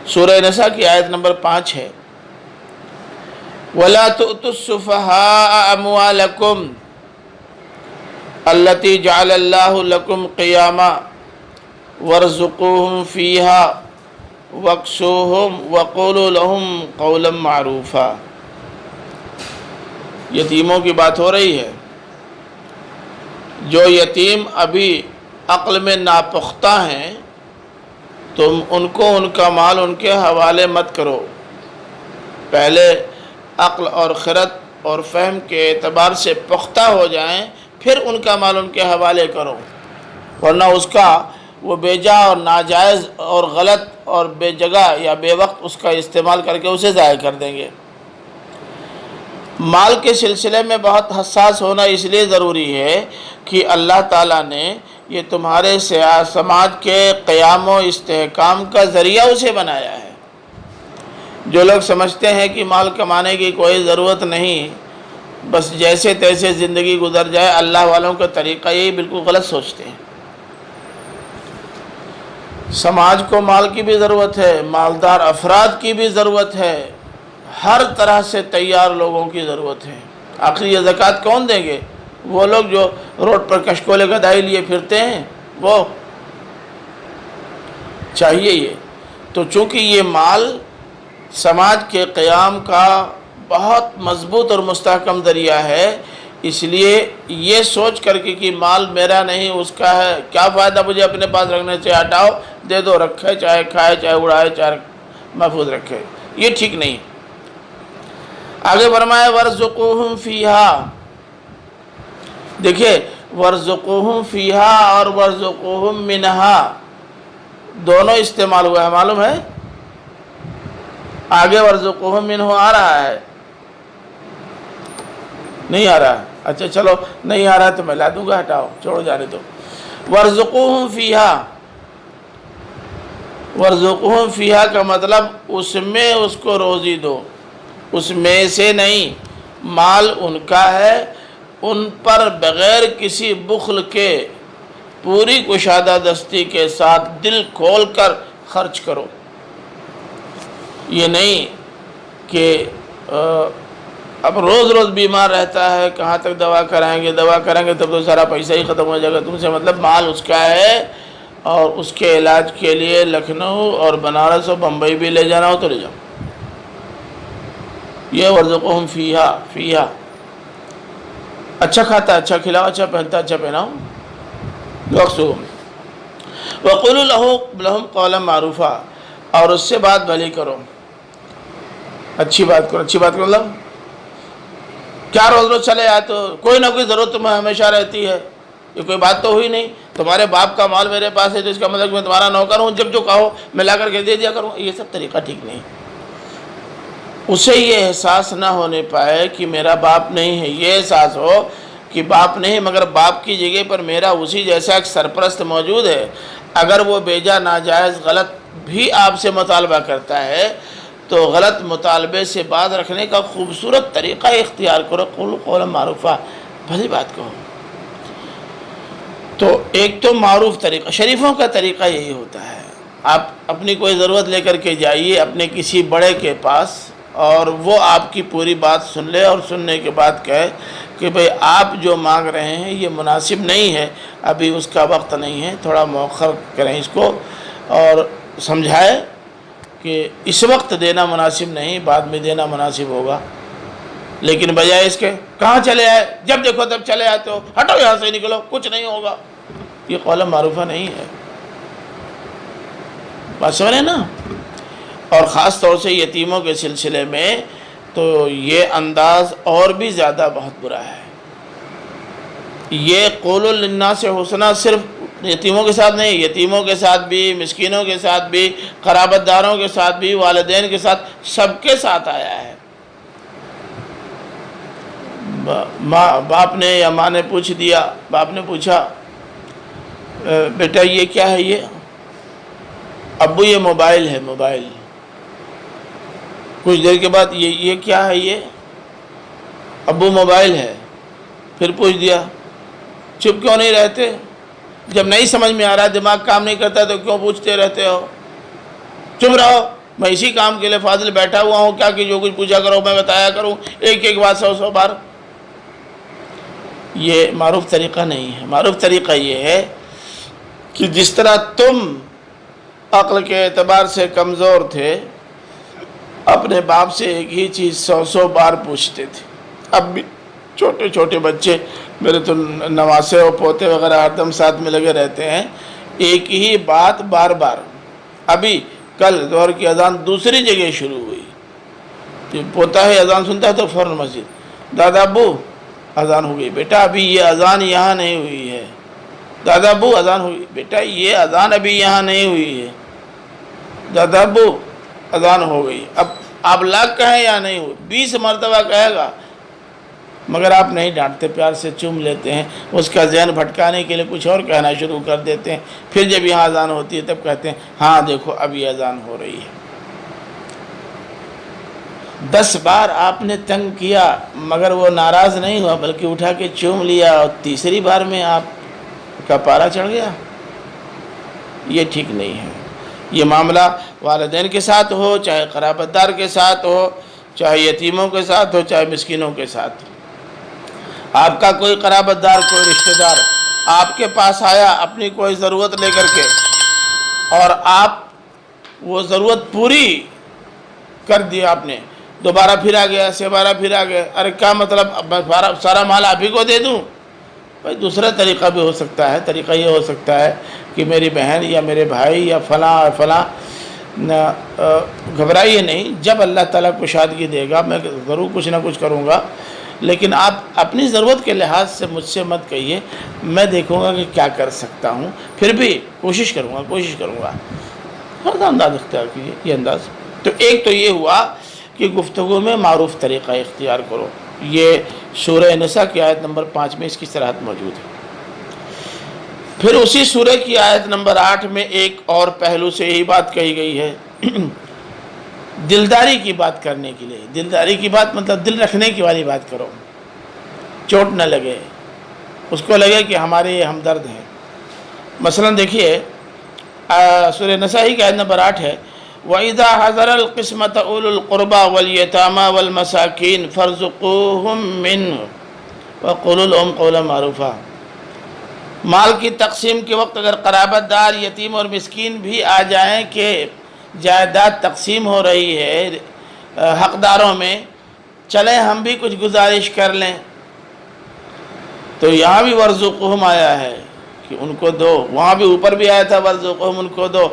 سورہ نساء کی آیت نمبر 5 ہے، وَلَا تُؤْتُوا السُّفَهَاءَ أَمْوَالَكُمْ الَّتِي جَعَلَ اللَّهُ لَكُمْ قِيَامًا وَارْزُقُوهُمْ فِيهَا وَاكْسُوهُمْ وَقُولُوا لَهُمْ قَوْلًا مَعْرُوفًا۔ یتیموں کی بات ہو رہی ہے۔ جو یتیم ابھی عقل میں ناپختہ ہیں تم ان کو ان کا مال ان کے حوالے مت کرو، پہلے عقل اور خرد اور فہم کے اعتبار سے پختہ ہو جائیں پھر ان کا مال ان کے حوالے کرو، ورنہ اس کا وہ بے جا اور ناجائز اور غلط اور بے جگہ یا بے وقت اس کا استعمال کر کے اسے ضائع کر دیں گے۔ مال کے سلسلے میں بہت حساس ہونا اس لیے ضروری ہے کہ اللہ تعالیٰ نے یہ تمہارے سماج کے قیام و استحکام کا ذریعہ اسے بنایا ہے۔ جو لوگ سمجھتے ہیں کہ مال کمانے کی کوئی ضرورت نہیں، بس جیسے تیسے زندگی گزر جائے، اللہ والوں کا طریقہ یہی بالکل غلط سوچتے ہیں۔ سماج کو مال کی بھی ضرورت ہے، مالدار افراد کی بھی ضرورت ہے، ہر طرح سے تیار لوگوں کی ضرورت ہے۔ آخر یہ زکوٰۃ کون دیں گے؟ وہ لوگ جو روڈ پر کشکولے گدائی لیے پھرتے ہیں، وہ چاہیے یہ۔ تو چونکہ یہ مال سماج کے قیام کا بہت مضبوط اور مستحکم ذریعہ ہے، اس لیے یہ سوچ کر کے کہ مال میرا نہیں اس کا ہے، کیا فائدہ مجھے اپنے پاس رکھنے سے، ہٹاؤ دے دو، رکھے چاہے کھائے چاہے اڑائے چاہے محفوظ رکھے، یہ ٹھیک نہیں۔ آگے فرمایا وَارْزُقُوهُمْ فِيهَا، دیکھیں وَارْزُقُوهُمْ فِيهَا اور وَارْزُقُوهُمْ مِنْهَا دونوں استعمال ہوا ہے، معلوم ہے؟ آگے وَارْزُقُوهُمْ مِنْهُ آ رہا ہے، نہیں آ رہا ہے؟ اچھا چلو نہیں آ رہا ہے تو میں لا دوں گا، ہٹاؤ چھوڑو جانے دو۔ وَارْزُقُوهُمْ فِيهَا، وَارْزُقُوهُمْ فِيهَا کا مطلب اس میں اس کو روزی دو، اس میں سے نہیں، مال ان کا ہے، ان پر بغیر کسی بخل کے پوری کشادہ دستی کے ساتھ دل کھول کر خرچ کرو۔ یہ نہیں کہ اب روز روز بیمار رہتا ہے، کہاں تک دوا کرائیں گے تب تو سارا پیسہ ہی ختم ہو جائے گا، تم سے مطلب مال اس کا ہے اور اس کے علاج کے لیے لکھنؤ اور بنارس اور بمبئی بھی لے جانا ہو تو لے جاؤ۔ یہ وَارْزُقُوهُمْ فِيهَا، اچھا کھاتا اچھا کھلاؤ، اچھا پہنتا اچھا پہناؤ۔ وَاقْسُوهُمْ وَقُولُوا لَهُمْ قَوْلًا مَعْرُوفًا، اور اس سے بات بھلی کرو، اچھی بات کرو۔ اچھی بات کرو مطلب کیا روز روز چلے آئے تو کوئی نہ کوئی ضرورت تمہیں ہمیشہ رہتی ہے، یہ کوئی بات تو ہوئی نہیں، تمہارے باپ کا مال میرے پاس ہے تو اس کا مطلب میں تمہارا نوکر ہوں، جب جو کہو میں لا کر کے دے دیا کروں، یہ سب طریقہ ٹھیک نہیں۔ اسے یہ احساس نہ ہونے پائے کہ میرا باپ نہیں ہے، یہ احساس ہو کہ باپ نہیں مگر باپ کی جگہ پر میرا اسی جیسا ایک سرپرست موجود ہے، اگر وہ بیجا ناجائز غلط بھی آپ سے مطالبہ کرتا ہے تو غلط مطالبے سے باز رکھنے کا خوبصورت طریقہ اختیار کرو، قولوا قولا معروفا، بھلی بات کہو۔ تو ایک تو معروف طریقہ، شریفوں کا طریقہ یہی ہوتا ہے، آپ اپنی کوئی ضرورت لے کر کے جائیے اپنے کسی بڑے کے پاس، اور وہ آپ کی پوری بات سن لے، اور سننے کے بعد کہے کہ بھئی آپ جو مانگ رہے ہیں یہ مناسب نہیں ہے، ابھی اس کا وقت نہیں ہے، تھوڑا مؤخر کریں اس کو، اور سمجھائے کہ اس وقت دینا مناسب نہیں، بعد میں دینا مناسب ہوگا۔ لیکن بجائے اس کے کہاں چلے آئے، جب دیکھو تب چلے آتے ہو، ہٹو یہاں سے، نکلو، کچھ نہیں ہوگا، یہ قول معروفہ نہیں ہے۔ بات سمجھ رہے نا؟ اور خاص طور سے یتیموں کے سلسلے میں تو یہ انداز اور بھی زیادہ بہت برا ہے۔ یہ قول للناس حسنا صرف یتیموں کے ساتھ نہیں، یتیموں کے ساتھ بھی، مسکینوں کے ساتھ بھی، قرابت داروں کے ساتھ بھی، والدین کے ساتھ، سب کے ساتھ آیا ہے۔ باپ نے یا ماں نے پوچھ دیا، باپ نے پوچھا بیٹا یہ کیا ہے؟ یہ ابو یہ موبائل ہے، موبائل۔ کچھ دیر کے بعد یہ کیا ہے؟ یہ ابو موبائل ہے۔ پھر پوچھ دیا، چپ کیوں نہیں رہتے؟ جب نہیں سمجھ میں آ رہا، دماغ کام نہیں کرتا تو کیوں پوچھتے رہتے ہو؟ چپ رہو، میں اسی کام کے لیے فاضل بیٹھا ہوا ہوں، کیا کہ جو کچھ پوچھا کرو میں بتایا کروں، ایک ایک بات 100 بار۔ یہ معروف طریقہ نہیں ہے۔ معروف طریقہ یہ ہے کہ جس طرح تم عقل کے اعتبار سے کمزور تھے، اپنے باپ سے ایک ہی چیز 100 بار پوچھتے تھے، اب بھی چھوٹے چھوٹے بچے، میرے تو نواسے اور پوتے وغیرہ ہر دم ساتھ میں لگے رہتے ہیں، ایک ہی بات بار بار۔ ابھی کل ظہر کی اذان دوسری جگہ شروع ہوئی، پوتا ہے اذان سنتا ہے تو فوراً مسجد، دادا ابو اذان ہو گئی، بیٹا ابھی یہ اذان یہاں نہیں ہوئی ہے، دادا ابو اذان ہوئی، بیٹا یہ اذان ابھی یہاں نہیں ہوئی ہے، دادا ابو اذان ہو گئی۔ اب آپ لاکھ کہیں یا نہیں ہوئی، 20 مرتبہ کہے گا، مگر آپ نہیں ڈانٹتے، پیار سے چوم لیتے ہیں، اس کا ذہن بھٹکانے کے لیے کچھ اور کہنا شروع کر دیتے ہیں، پھر جب یہاں اذان ہوتی ہے تب کہتے ہیں ہاں دیکھو ابھی اذان ہو رہی ہے۔ 10 بار آپ نے تنگ کیا مگر وہ ناراض نہیں ہوا، بلکہ اٹھا کے چوم لیا، اور تیسری بار میں آپ کا پارا چڑھ گیا۔ یہ ٹھیک نہیں ہے۔ یہ معاملہ والدین کے ساتھ ہو، چاہے قرابت دار کے ساتھ ہو، چاہے یتیموں کے ساتھ ہو، چاہے مسکینوں کے ساتھ۔ آپ کا کوئی قرابت دار، کوئی رشتہ دار آپ کے پاس آیا اپنی کوئی ضرورت لے کر کے، اور آپ وہ ضرورت پوری کر دی، آپ نے دوبارہ پھر آ گیا، 6 بارہ پھر آ گیا، ارے کیا مطلب سارا مال آپ ہی کو دے دوں؟ بھائی دوسرا طریقہ بھی ہو سکتا ہے۔ طریقہ یہ ہو سکتا ہے کہ میری بہن یا میرے بھائی یا فلاں فلاں، گھبرائیے نہیں، جب اللہ تعالیٰ کشادگی دے گا میں ضرور کچھ نہ کچھ کروں گا، لیکن آپ اپنی ضرورت کے لحاظ سے مجھ سے مت کہیے، میں دیکھوں گا کہ کیا کر سکتا ہوں، پھر بھی کوشش کروں گا۔ ہر انداز اختیار کیجیے، یہ انداز۔ تو ایک تو یہ ہوا کہ گفتگو میں معروف طریقہ اختیار کرو، یہ سورہ نساء کی آیت نمبر 5 میں اس کی صراحت موجود ہے۔ پھر اسی سورہ کی آیت نمبر 8 میں ایک اور پہلو سے یہی بات کہی گئی ہے، دلداری کی بات کرنے کے لیے۔ دلداری کی بات مطلب دل رکھنے کی والی بات کرو، چوٹ نہ لگے، اس کو لگے کہ ہمارے یہ ہمدرد ہیں۔ مثلا دیکھیے سورہ نساء کی آیت نمبر 8 ہے، وَإِذَا حَضَرَ الْقِسْمَةَ أُولُو الْقُرْبَى وَالْيَتَامَى وَالْمَسَاكِينَ فَارْزُقُوهُم مِّنْهُ وَقُولُوا لَهُمْ قَوْلًا مَّعْرُوفًا۔ مال کی تقسیم کے وقت اگر قرابت دار، یتیم اور مسکین بھی آ جائیں کہ جائیداد تقسیم ہو رہی ہے حقداروں میں، چلیں ہم بھی کچھ گزارش کر لیں، تو یہاں بھی وَارْزُقُوهُم آیا ہے کہ ان کو دو، وہاں بھی اوپر بھی آیا تھا وَارْزُقُوهُم ان کو دو،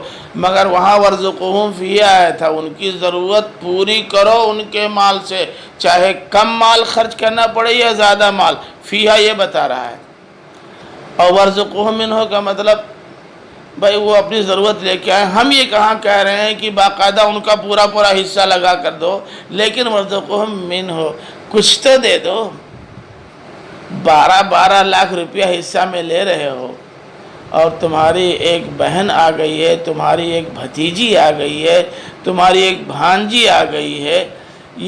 مگر وہاں وَارْزُقُوهُم فیہ آیا تھا ان کی ضرورت پوری کرو ان کے مال سے، چاہے کم مال خرچ کرنا پڑے یا زیادہ مال، فیہ یہ بتا رہا ہے۔ اور وَارْزُقُوهُم مِّنْهُ کا مطلب بھائی وہ اپنی ضرورت لے کے آئے، ہم یہ کہاں کہہ رہے ہیں کہ باقاعدہ ان کا پورا حصہ لگا کر دو، لیکن وَارْزُقُوهُم مِّنْهُ کچھ تو دے دو۔ 12 لاکھ روپیہ حصہ میں لے رہے ہو، اور تمہاری ایک بہن آ گئی ہے، تمہاری ایک بھتیجی آ گئی ہے، تمہاری ایک بھانجی آ گئی ہے،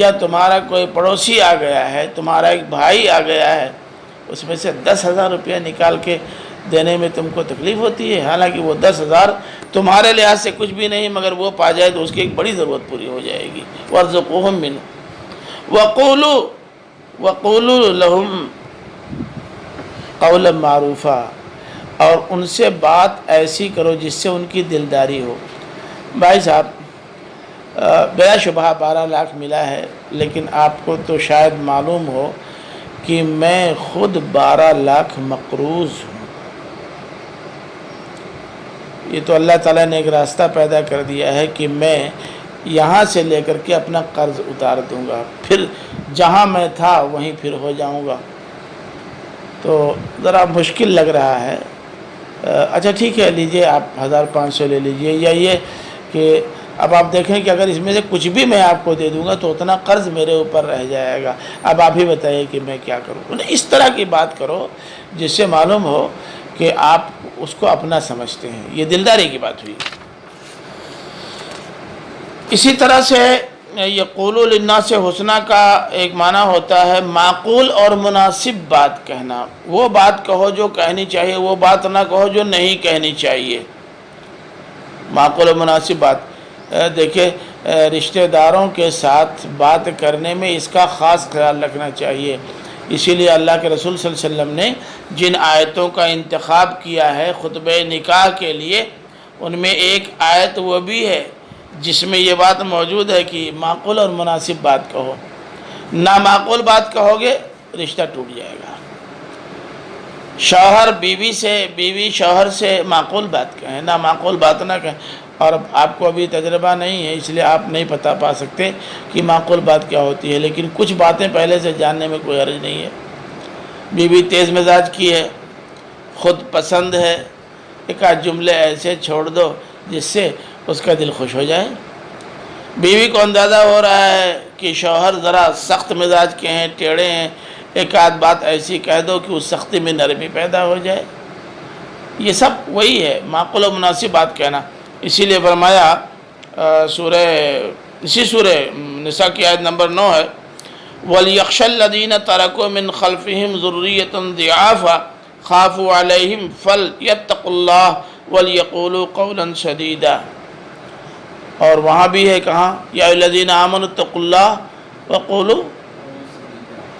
یا تمہارا کوئی پڑوسی آ گیا ہے، تمہارا ایک بھائی آ گیا ہے، اس میں سے 10,000 روپیہ نکال کے دینے میں تم کو تکلیف ہوتی ہے، حالانکہ وہ 10,000 تمہارے لحاظ سے کچھ بھی نہیں، مگر وہ پا جائے تو اس کی ایک بڑی ضرورت پوری ہو جائے گی۔ وَارْزُقُوهُم مِّنْهُ وَقُولُوا لَهُمْ قَوْلًا مَّعْرُوفًا، اور ان سے بات ایسی کرو جس سے ان کی دلداری ہو۔ بھائی صاحب، بلا شبہ 12 لاکھ ملا ہے، لیکن آپ کو تو شاید معلوم ہو کہ میں خود 12 لاکھ مقروض ہوں۔ یہ تو اللہ تعالیٰ نے ایک راستہ پیدا کر دیا ہے کہ میں یہاں سے لے کر کے اپنا قرض اتار دوں گا، پھر جہاں میں تھا وہیں پھر ہو جاؤں گا۔ تو ذرا مشکل لگ رہا ہے۔ اچھا ٹھیک ہے، لیجئے آپ 1500 لے لیجئے، یا یہ کہ اب آپ دیکھیں کہ اگر اس میں سے کچھ بھی میں آپ کو دے دوں گا تو اتنا قرض میرے اوپر رہ جائے گا، اب آپ ہی بتائیے کہ میں کیا کروں۔ اس طرح کی بات کرو جس سے معلوم ہو کہ آپ اس کو اپنا سمجھتے ہیں، یہ دلداری کی بات ہوئی۔ اسی طرح سے یقولوا للناس حسنا کا ایک معنی ہوتا ہے معقول اور مناسب بات کہنا۔ وہ بات کہو جو کہنی چاہیے، وہ بات نہ کہو جو نہیں کہنی چاہیے۔ معقول اور مناسب بات، دیکھیں رشتہ داروں کے ساتھ بات کرنے میں اس کا خاص خیال رکھنا چاہیے۔ اسی لیے اللہ کے رسول صلی اللہ علیہ وسلم نے جن آیتوں کا انتخاب کیا ہے خطبہ نکاح کے لیے، ان میں ایک آیت وہ بھی ہے جس میں یہ بات موجود ہے کہ معقول اور مناسب بات کہو۔ نامعقول بات کہو گے رشتہ ٹوٹ جائے گا۔ شوہر بیوی سے، بیوی شوہر سے معقول بات کہیں، نامعقول بات نہ کہیں۔ اور آپ کو ابھی تجربہ نہیں ہے، اس لیے آپ نہیں پتہ پا سکتے کہ معقول بات کیا ہوتی ہے، لیکن کچھ باتیں پہلے سے جاننے میں کوئی حرج نہیں ہے۔ بیوی تیز مزاج کی ہے، خود پسند ہے، ایک آدھ جملے ایسے چھوڑ دو جس سے اس کا دل خوش ہو جائے۔ بیوی کو اندازہ ہو رہا ہے کہ شوہر ذرا سخت مزاج کے ہیں، ٹیڑھے ہیں، ایک آدھ بات ایسی کہہ دو کہ اس سختی میں نرمی پیدا ہو جائے۔ یہ سب وہی ہے معقول و مناسب بات کہنا۔ اسی لیے فرمایا اسی سورہ نساء کی آیت نمبر 9 ہے وَلْيَخْشَ الَّذِينَ تَرَكُوا مِنْ خَلْفِهِمْ ذُرِّيَّةً ضِعَافًا خَافُوا عَلَيْهِمْ فَلْيَتَّقُوا اللَّهَ وَلْيَقُولُوا قَوْلًا سَدِيدًا۔ اور وہاں بھی ہے کہاں یا الذین آمنوا اتقوا اللہ وقولوا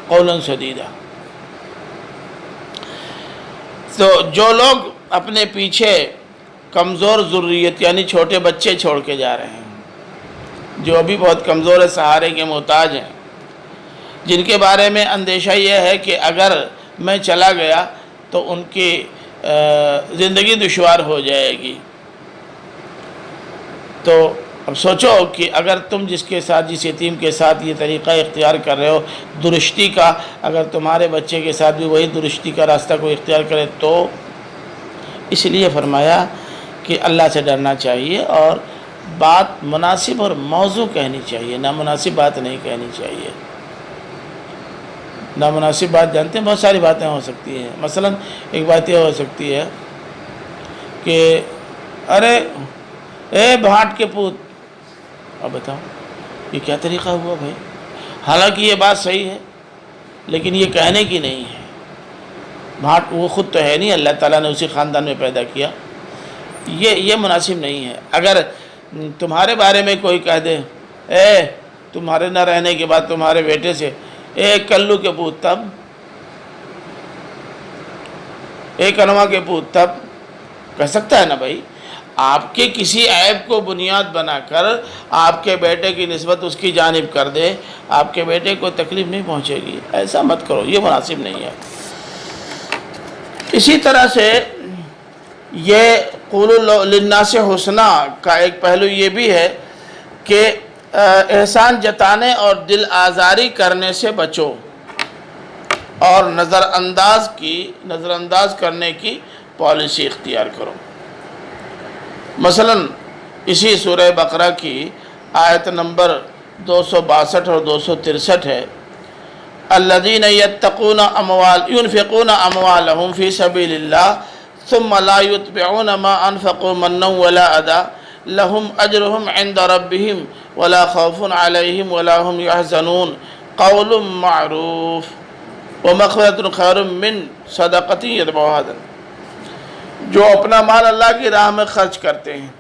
قولا سدیدا۔ تو جو لوگ اپنے پیچھے کمزور ذریت یعنی چھوٹے بچے چھوڑ کے جا رہے ہیں، جو ابھی بہت کمزور ہے، سہارے کے محتاج ہیں، جن کے بارے میں اندیشہ یہ ہے کہ اگر میں چلا گیا تو ان کی زندگی دشوار ہو جائے گی، تو اب سوچو کہ اگر تم جس کے ساتھ، جس یتیم کے ساتھ یہ طریقہ اختیار کر رہے ہو درستی کا، اگر تمہارے بچے کے ساتھ بھی وہی درستی کا راستہ کو اختیار کرے تو اس لیے فرمایا کہ اللہ سے ڈرنا چاہیے اور بات مناسب اور موضوع کہنی چاہیے، نامناسب بات نہیں کہنی چاہیے۔ نامناسب بات جانتے ہیں بہت ساری باتیں ہو سکتی ہیں، مثلا ایک بات یہ ہو سکتی ہے کہ ارے اے بھانٹ کے پوت، اب بتاؤ یہ کیا طریقہ ہوا بھائی؟ حالانکہ یہ بات صحیح ہے لیکن یہ کہنے کی نہیں ہے۔ بھانٹ وہ خود تو ہے نہیں، اللہ تعالیٰ نے اسی خاندان میں پیدا کیا، یہ مناسب نہیں ہے۔ اگر تمہارے بارے میں کوئی کہہ دے اے تمہارے نہ رہنے کے بعد تمہارے بیٹے سے اے کلو کے پوت، تب اے کنوا کے پوت، تب کہہ سکتا ہے نا بھائی؟ آپ کے کسی عیب کو بنیاد بنا کر آپ کے بیٹے کی نسبت اس کی جانب کر دے، آپ کے بیٹے کو تکلیف نہیں پہنچے گی، ایسا مت کرو، یہ مناسب نہیں ہے۔ اسی طرح سے یہ قولوا للناس حسنا کا ایک پہلو یہ بھی ہے کہ احسان جتانے اور دل آزاری کرنے سے بچو اور نظر انداز کرنے کی پالیسی اختیار کرو۔ مثلا اسی سورہ بقرہ کی آیت نمبر 262 اور 263 ہے الذین یتقون ينفقون اموالهم فی سبیل اللہ ثم لا يتبعون ما انفقوا منا ولا اذى لهم اجرهم عند ربهم ولا خوف علیہم ولا هم يحزنون قول معروف۔ وَمَغْفِرَةٌ خَيْرٌ مِّن صَدَقَةٍ يَتْبَعُهَا أَذًى، جو اپنا مال اللہ کی راہ میں خرچ کرتے ہیں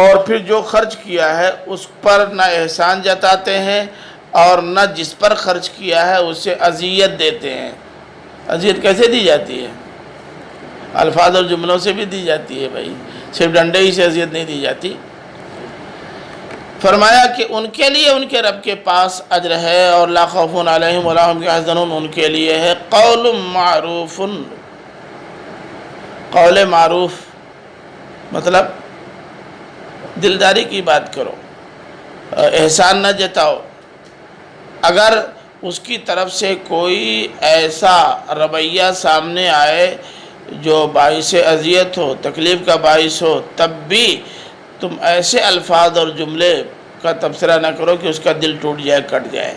اور پھر جو خرچ کیا ہے اس پر نہ احسان جتاتے ہیں اور نہ جس پر خرچ کیا ہے اسے اذیت دیتے ہیں۔ اذیت کیسے دی جاتی ہے؟ الفاظ اور جملوں سے بھی دی جاتی ہے بھائی، صرف ڈنڈے ہی سے اذیت نہیں دی جاتی۔ فرمایا کہ ان کے لیے ان کے رب کے پاس اجر ہے، اور لا خوف علیہم ولا هم يحزنون، ان کے لیے ہے قول معروف۔ قول معروف مطلب دلداری کی بات کرو، احسان نہ جتاؤ۔ اگر اس کی طرف سے کوئی ایسا رویہ سامنے آئے جو باعث اذیت ہو، تکلیف کا باعث ہو، تب بھی تم ایسے الفاظ اور جملے کا تبصرہ نہ کرو کہ اس کا دل ٹوٹ جائے، کٹ جائے۔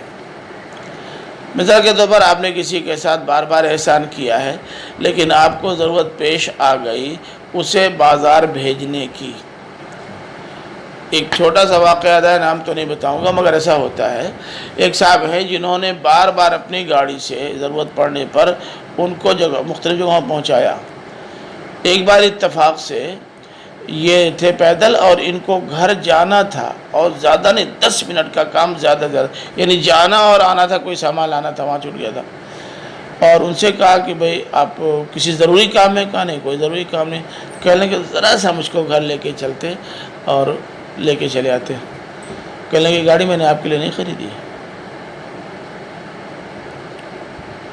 مثال کے طور پر آپ نے کسی کے ساتھ بار بار احسان کیا ہے، لیکن آپ کو ضرورت پیش آ گئی اسے بازار بھیجنے کی۔ ایک چھوٹا سا واقعہ ہے، نام تو نہیں بتاؤں گا، مگر ایسا ہوتا ہے۔ ایک صاحب ہیں جنہوں نے بار بار اپنی گاڑی سے ضرورت پڑنے پر ان کو مختلف جگہوں پہنچایا۔ ایک بار اتفاق سے یہ تھے پیدل اور ان کو گھر جانا تھا، اور زیادہ نہیں 10 منٹ کا کام، زیادہ یعنی جانا اور آنا تھا، کوئی سامان لانا تھا، وہاں چھوٹ گیا تھا۔ اور ان سے کہا کہ بھئی آپ کسی ضروری کام میں؟ کہا نہیں کوئی ضروری کام نہیں۔ کہنے کہ ذرا سا مجھ کو گھر لے کے چلتے اور لے کے چلے آتے۔ کہنے کہ گاڑی میں نے آپ کے لیے نہیں خریدی ہے،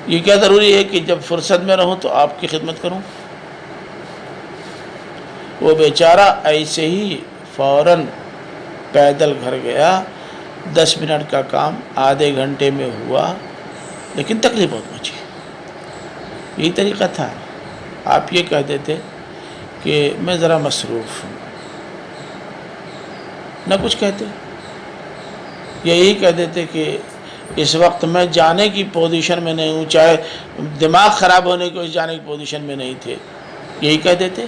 یہ کیا ضروری ہے کہ جب فرصت میں رہوں تو آپ کی خدمت کروں؟ وہ بیچارہ ایسے ہی فوراً پیدل گھر گیا، 10 منٹ کا کام آدھے گھنٹے میں ہوا، لیکن تکلیف بہت مچی۔ یہی طریقہ تھا۔ آپ یہ کہہ دیتے کہ میں ذرا مصروف ہوں، نہ کچھ کہتے، یہی کہہ دیتے کہ اس وقت میں جانے کی پوزیشن میں نہیں ہوں، چاہے دماغ خراب ہونے کو جانے کی پوزیشن میں نہیں تھے، یہی کہہ دیتے۔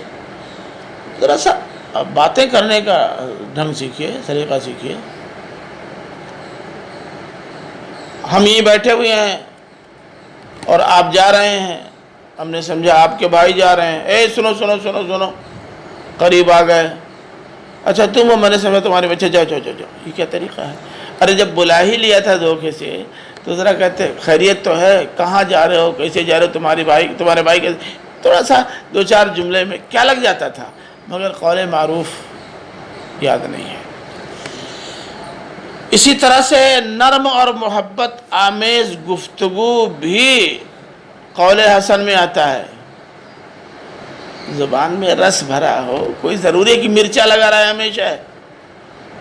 ذرا سا باتیں کرنے کا ڈھنگ سیکھیے، سلیقہ سیکھیے۔ ہم یہیں بیٹھے ہوئے ہیں اور آپ جا رہے ہیں، ہم نے سمجھا آپ کے بھائی جا رہے ہیں، اے سنو سنو سنو سنو، قریب آ گئے، اچھا تم ہو، میں نے سمجھا تمہارے بچے، جاؤ جاؤ جاؤ جاؤ۔ یہ کیا طریقہ ہے؟ ارے جب بلا ہی لیا تھا دھوکے سے تو ذرا کہتے خیریت تو ہے، کہاں جا رہے ہو، کیسے جا رہے ہو، تمہارے بھائی کیسے، تھوڑا سا 2-4 جملے میں کیا لگ جاتا تھا، مگر قول معروف یاد نہیں ہے۔ اسی طرح سے نرم اور محبت آمیز گفتگو بھی قول حسن میں آتا ہے۔ زبان میں رس بھرا ہو، کوئی ضروری ہے کہ مرچا لگا رہا ہے ہمیشہ،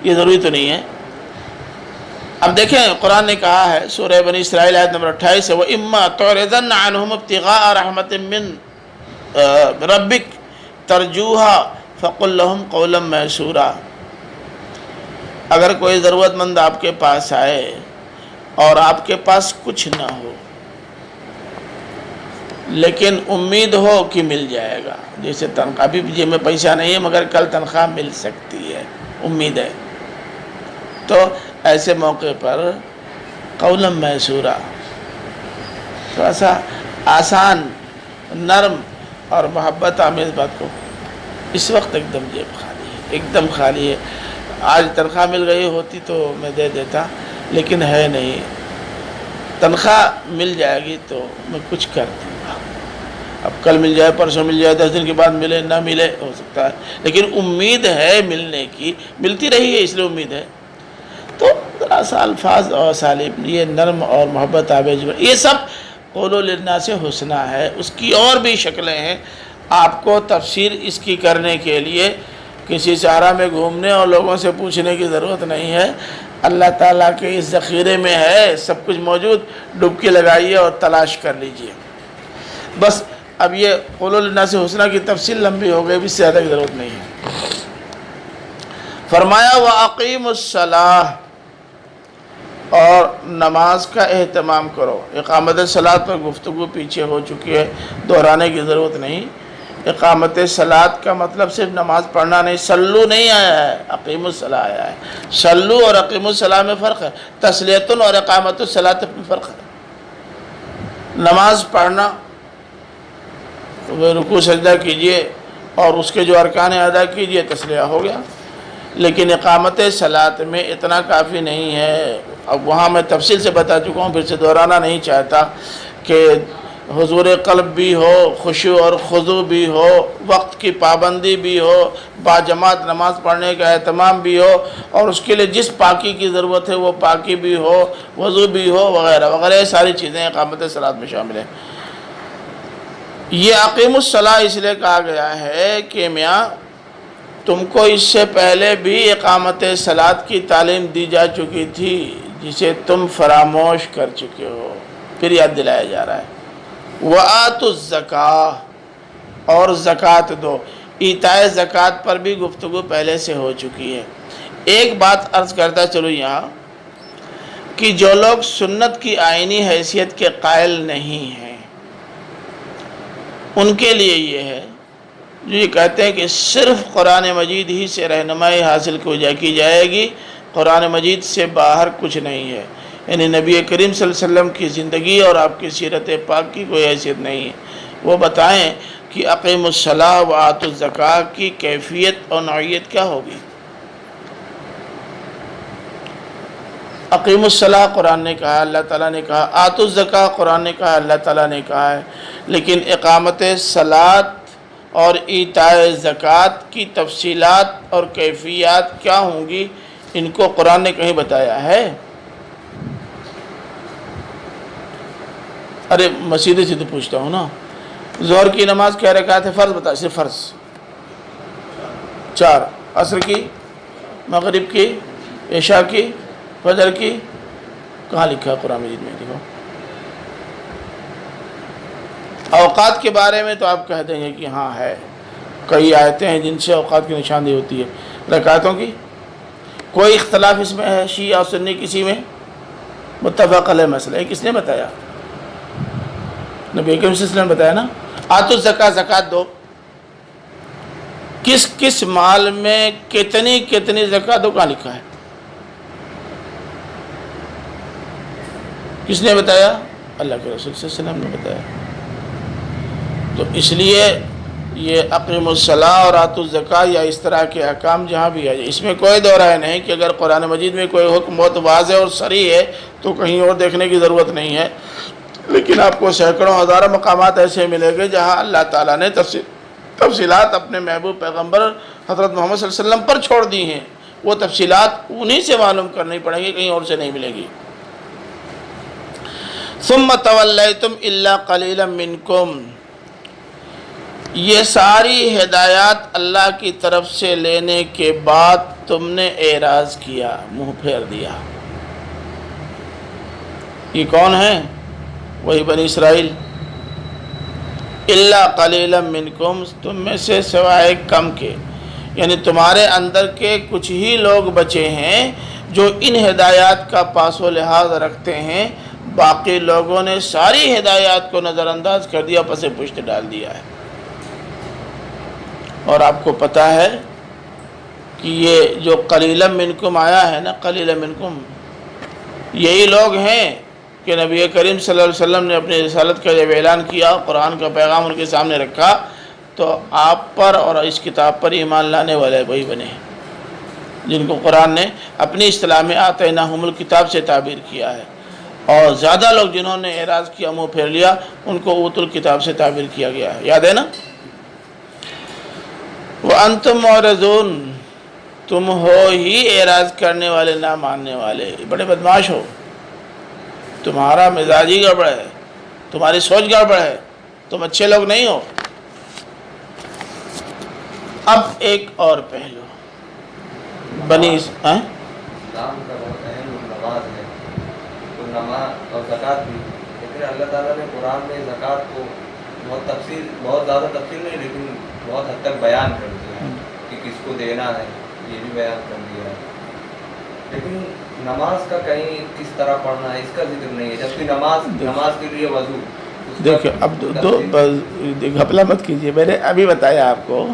یہ ضروری تو نہیں ہے۔ اب دیکھیں قرآن نے کہا ہے سورہ بنی اسرائیل آیت نمبر 28 ہے، وَإِمَّا تُعْرِضَنَّ عَنْهُمُ ابْتِغَاءَ رَحْمَةٍ مِّن رَبِّكَ تَرْجُوهَا فَقُلْ لَهُمْ قَوْلًا مَيْسُورًا، اگر کوئی ضرورت مند آپ کے پاس آئے اور آپ کے پاس کچھ نہ ہو لیکن امید ہو کہ مل جائے گا، جیسے تنخواہ، ابھی جیب میں پیسہ نہیں ہے مگر کل تنخواہ مل سکتی ہے، امید ہے، تو ایسے موقع پر قولا میسورا، تھوڑا سا آسان، نرم اور محبت آمیز بات کو، اس وقت ایک دم جیب خالی ہے، ایک دم خالی ہے، آج تنخواہ مل گئی ہوتی تو میں دے دیتا، لیکن ہے نہیں، تنخواہ مل جائے گی تو میں کچھ کر دوں گا، اب کل مل جائے، پرسوں مل جائے، 10 دن کے بعد ملے، نہ ملے، ہو سکتا ہے، لیکن امید ہے ملنے کی، ملتی رہی ہے اس لیے امید ہے۔ تو ذرا سا الفاظ اور اسالیب، یہ نرم اور محبت آمیز، یہ سب قول للناس حسنہ ہے، اس کی اور بھی شکلیں ہیں، آپ کو تفسیر اس کی کرنے کے لیے کسی صحرا میں گھومنے اور لوگوں سے پوچھنے کی ضرورت نہیں ہے، اللہ تعالیٰ کے اس ذخیرے میں ہے، سب کچھ موجود، ڈبکی لگائیے اور تلاش کر لیجئے۔ بس اب یہ قول للناس حسنہ کی تفصیل لمبی ہو گئی، اس سے زیادہ کی ضرورت نہیں ہے۔ فرمایا وَأَقِيمُوا الصَّلَاةَ، اور نماز کا اہتمام کرو۔ اقامت صلاۃ پر گفتگو پیچھے ہو چکی ہے، دہرانے کی ضرورت نہیں۔ اقامت صلاۃ کا مطلب صرف نماز پڑھنا نہیں، صلو نہیں آیا ہے، اقیم الصلاۃ آیا ہے۔ صلو اور اقیم الصلاۃ میں فرق ہے، تسلیۃ اور اقامت الصلاۃ میں فرق ہے۔ نماز پڑھنا، رکوع سجدہ کیجئے اور اس کے جو ارکان ادا کیجئے، تسلیہ ہو گیا۔ لیکن اقامت صلاۃ میں اتنا کافی نہیں ہے۔ اب وہاں میں تفصیل سے بتا چکا ہوں، پھر سے دہرانا نہیں چاہتا، کہ حضور قلب بھی ہو، خشوع اور خضوع بھی ہو، وقت کی پابندی بھی ہو، باجماعت نماز پڑھنے کا اہتمام بھی ہو، اور اس کے لیے جس پاکی کی ضرورت ہے وہ پاکی بھی ہو، وضو بھی ہو، وغیرہ وغیرہ، یہ ساری چیزیں اقامت صلاۃ میں شامل ہیں۔ یہ اقیم الصلاۃ اس لیے کہا گیا ہے کہ میاں تم کو اس سے پہلے بھی اقامت صلاۃ کی تعلیم دی جا چکی تھی، جسے تم فراموش کر چکے ہو، پھر یاد دلایا جا رہا ہے۔ وَآتُوا الزَّکَاۃَ، اور زکوٰۃ دو۔ ایتاء زکوٰۃ پر بھی گفتگو پہلے سے ہو چکی ہے۔ ایک بات عرض کرتا چلو یہاں، کہ جو لوگ سنت کی آئینی حیثیت کے قائل نہیں ہیں، ان کے لیے یہ ہے جو یہ کہتے ہیں کہ صرف قرآن مجید ہی سے رہنمائی حاصل کی جائے گی، قرآن مجید سے باہر کچھ نہیں ہے، یعنی نبی کریم صلی اللہ علیہ وسلم کی زندگی اور آپ کی سیرت پاک کی کوئی حیثیت نہیں ہے۔ وہ بتائیں کہ اقیم الصلاۃ و آتوا الزکاۃ کی کیفیت اور نوعیت کیا ہوگی؟ اقیم الصلاۃ قرآن نے کہا، اللہ تعالیٰ نے کہا، آتوا الزکاۃ قرآن نے کہا، اللہ تعالیٰ نے کہا ہے، لیکن اقامت صلاۃ اور ایتاء زکوٰۃ کی تفصیلات اور کیفیات کیا ہوں گی، ان کو قرآن نے کہیں بتایا ہے؟ ارے میں سیدھے سیدھے پوچھتا ہوں نا، ظہر کی نماز کیا رکعت ہے؟ فرض بتا، صرف فرض 4، عصر کی، مغرب کی، عشاء کی، فجر کی، کہاں لکھا ہے قرآن مجید میں؟ دیکھو۔ اوقات کے بارے میں تو آپ کہہ دیں گے کہ ہاں ہے، کئی آیتیں ہیں جن سے اوقات کی نشاندہی ہوتی ہے۔ رکعتوں کی کوئی اختلاف اس میں ہے شیعہ اور سنی کسی میں؟ متفق علیہ مسئلہ ہے، کس نے بتایا؟ نبی کریم صلی اللہ علیہ وسلم نے بتایا نا۔ آتوا الزکاۃ، زکوٰۃ دو۔ کس کس مال میں کتنی زکوٰۃ دو، کہاں لکھا ہے؟ کس نے بتایا؟ اللہ کے رسول صلی اللہ علیہ وسلم نے بتایا۔ تو اس لیے یہ اقیم الصلاۃ اور آتوا الزکاۃ یا اس طرح کے احکام جہاں بھی آ جائے، اس میں کوئی دو رائے نہیں کہ اگر قرآن مجید میں کوئی حکم بہت واضح اور صریح ہے تو کہیں اور دیکھنے کی ضرورت نہیں ہے۔ لیکن آپ کو سینکڑوں ہزاروں مقامات ایسے ملیں گے جہاں اللہ تعالیٰ نے تفصیلات اپنے محبوب پیغمبر حضرت محمد صلی اللہ علیہ وسلم پر چھوڑ دی ہیں، وہ تفصیلات انہی سے معلوم کرنی پڑیں گی، کہیں اور سے نہیں ملے گی۔ ثم تولیتم الا قلیلا منکم، یہ ساری ہدایات اللہ کی طرف سے لینے کے بعد تم نے اعراض کیا، منہ پھیر دیا۔ یہ کون ہے؟ وہی بنی اسرائیل۔ الا قلیلا منکم، تم میں سے سوائے کم کے، یعنی تمہارے اندر کے کچھ ہی لوگ بچے ہیں جو ان ہدایات کا پاس و لحاظ رکھتے ہیں، باقی لوگوں نے ساری ہدایات کو نظر انداز کر دیا، پس پشت ڈال دیا ہے۔ اور آپ کو پتہ ہے کہ یہ جو قلیلا منکم آیا ہے نا، قلیلا منکم، یہی لوگ ہیں کہ نبی کریم صلی اللہ علیہ وسلم نے اپنی رسالت کا جب اعلان کیا، قرآن کا پیغام ان کے سامنے رکھا، تو آپ پر اور اس کتاب پر ایمان لانے والے وہی بنے جن کو قرآن نے اپنی اصطلاح میں آتیناہم الکتاب سے تعبیر کیا ہے، اور زیادہ لوگ جنہوں نے اعراض کیا، منہ پھیر لیا، ان کو اوت الکتاب سے تعبیر کیا گیا ہے، یاد ہے نا؟ وَأَنْتُمْ مُعْرِضُونَ، تم ہو ہی اعراض کرنے والے، نہ ماننے والے، بڑے بدماش ہو، تمہارا مزاج ہی گڑبڑ ہے، تمہاری سوچ گڑبڑ ہے، تم اچھے لوگ نہیں ہو۔ اب ایک اور پہلو بنی اسلام کا بہت اہم نماز ہے، تو نماز اور زکوٰۃ بھی، لیکن اللہ تعالیٰ نے قرآن میں زکوٰۃ کو بہت زیادہ تفصیل نہیں لیکن بہت حد تک بیان کر دیا ہے کہ کس کو دینا ہے، یہ بھی بیان کر دیا ہے، لیکن نماز کا کہیں کس طرح پڑھنا ہے اس کا ذکر نہیں ہے، جبکہ نماز کے لیے وضو۔ دیکھیں اب دو گھپلا مت کیجیے، میں نے ابھی بتایا آپ کو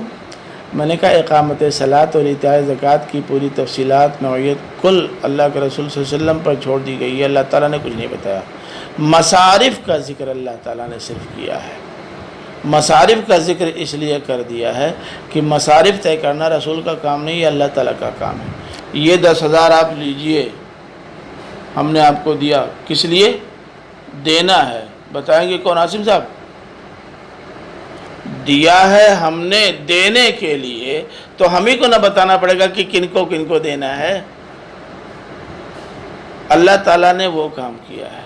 میں نے کہا اقامت صلاۃ اور ایتاء زکوٰۃ کی پوری تفصیلات نوعیت کل اللہ کے رسول صلی اللہ علیہ وسلم پر چھوڑ دی گئی ہے، اللہ تعالیٰ نے کچھ نہیں بتایا۔ مصارف کا ذکر اللہ تعالیٰ نے صرف کیا ہے۔ مصارف کا ذکر اس لیے کر دیا ہے کہ مصارف طے کرنا رسول کا کام نہیں، یہ اللہ تعالیٰ کا کام ہے۔ یہ 10,000 آپ لیجئے، ہم نے آپ کو دیا، کس لیے دینا ہے؟ بتائیں گے کون؟ عاصم صاحب، دیا ہے ہم نے دینے کے لیے، تو ہم ہی کو نہ بتانا پڑے گا کہ کن کو دینا ہے؟ اللہ تعالیٰ نے وہ کام کیا ہے۔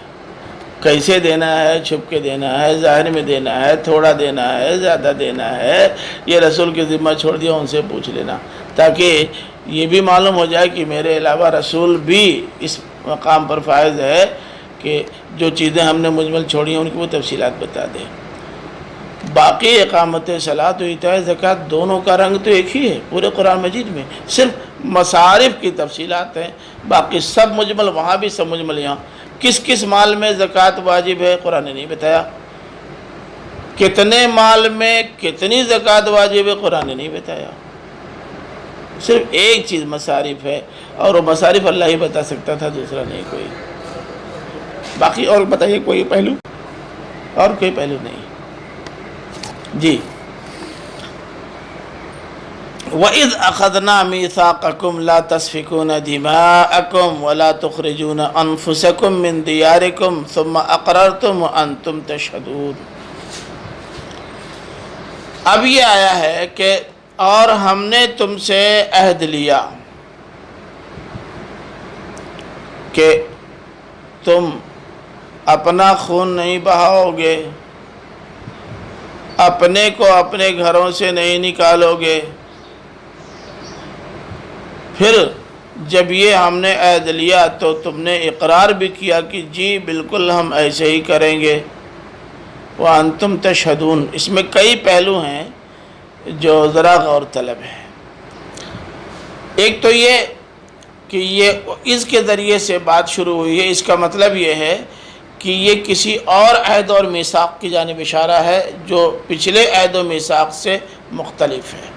کیسے دینا ہے؟ چھپ کے دینا ہے، ظاہر میں دینا ہے، تھوڑا دینا ہے، زیادہ دینا ہے، یہ رسول کے ذمہ چھوڑ دیا، ان سے پوچھ لینا، تاکہ یہ بھی معلوم ہو جائے کہ میرے علاوہ رسول بھی اس مقام پر فائز ہے کہ جو چیزیں ہم نے مجمل چھوڑی ہیں ان کی وہ تفصیلات بتا دیں۔ باقی اقامت صلاۃ و ایتاء زکوٰۃ دونوں کا رنگ تو ایک ہی ہے پورے قرآن مجید میں، صرف مصارف کی تفصیلات ہیں، باقی سب مجمل وہاں بھی، سب مجمل یہاں۔ کس کس مال میں زکوٰۃ واجب ہے قرآن نے نہیں بتایا، کتنے مال میں کتنی زکوٰۃ واجب ہے قرآن نے نہیں بتایا، صرف ایک چیز مصارف ہے، اور وہ مصارف اللہ ہی بتا سکتا تھا، دوسرا نہیں کوئی۔ باقی اور بتائیے کوئی پہلو؟ اور کوئی پہلو نہیں جی۔ وَإِذْ أَخَذْنَا مِيثَاقَكُمْ لَا تَسْفِكُونَ دِمَاءَكُمْ وَلَا تُخْرِجُونَ أَنفُسَكُمْ مِنْ دِيَارِكُمْ ثُمَّ أَقْرَرْتُمْ وَأَنْتُمْ تَشْهَدُونَ۔ اب یہ آیا ہے کہ اور ہم نے تم سے عہد لیا کہ تم اپنا خون نہیں بہاؤ گے، اپنے کو اپنے گھروں سے نہیں نکالو گے۔ پھر جب یہ ہم نے عہد لیا تو تم نے اقرار بھی کیا کہ جی بالکل ہم ایسے ہی کریں گے۔ وَأَنْتُمْ تَشْهَدُونَ، اس میں کئی پہلو ہیں جو ذرا غور طلب ہے۔ ایک تو یہ کہ یہ اس کے ذریعے سے بات شروع ہوئی ہے، اس کا مطلب یہ ہے کہ یہ کسی اور عہد اور میثاق کی جانب اشارہ ہے جو پچھلے عہد و میثاق سے مختلف ہے۔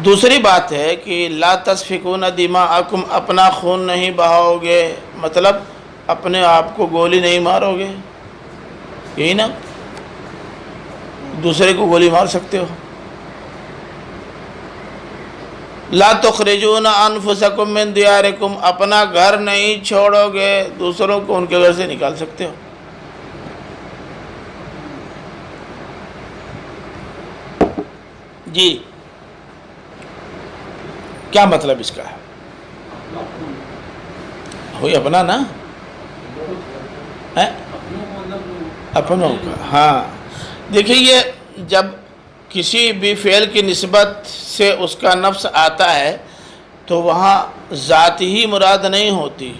دوسری بات ہے کہ لا تسفکون دماءکم، اپنا خون نہیں بہاؤ گے، مطلب اپنے آپ کو گولی نہیں مارو گے، یہی نا؟ دوسرے کو گولی مار سکتے ہو۔ لا تخرجون انفسکم من دیارکم، اپنا گھر نہیں چھوڑو گے، دوسروں کو ان کے گھر سے نکال سکتے ہو۔ جی کیا مطلب اس کا ہے؟ ہوئی اپنا نا، اپنوں کا، ہاں۔ دیکھیے یہ جب کسی بھی فعل کی نسبت سے اس کا نفس آتا ہے تو وہاں ذات ہی مراد نہیں ہوتی،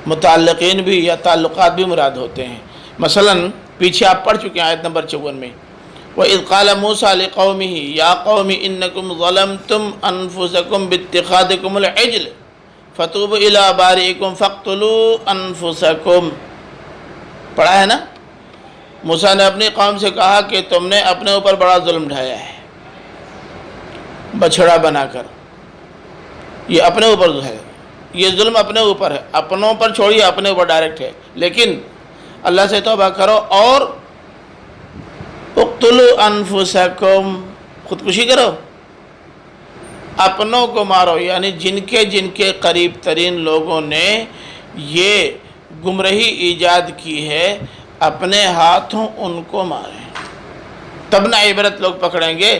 متعلقین بھی یا تعلقات بھی مراد ہوتے ہیں۔ مثلا پیچھے آپ پڑھ چکے ہیں آیت نمبر 54 میں، وَإِذْ قَالَ مُوسَىٰ لِقَوْمِهِ يَا قَوْمِ إِنَّكُمْ ظَلَمْتُمْ أَنفُسَكُمْ بِاتِّخَاذِكُمُ الْعِجْلِ فَتُوبُوا إِلَىٰ بَارِئِكُمْ فَاقْتُلُوا أَنفُسَكُمْ، پڑھا ہے نا؟ موسیٰ نے اپنی قوم سے کہا کہ تم نے اپنے اوپر بڑا ظلم ڈھایا ہے بچھڑا بنا کر، یہ اپنے اوپر ہے، یہ ظلم اپنے اوپر ہے، اپنوں پر چھوڑیے، اپنے اوپر ڈائریکٹ ہے، لیکن اللہ سے توبہ کرو اور اقتلوا انفسکم، خودکشی کرو، اپنوں کو مارو، یعنی جن کے قریب ترین لوگوں نے یہ گمراہی ایجاد کی ہے اپنے ہاتھوں ان کو ماریں، تب نہ عبرت لوگ پکڑیں گے،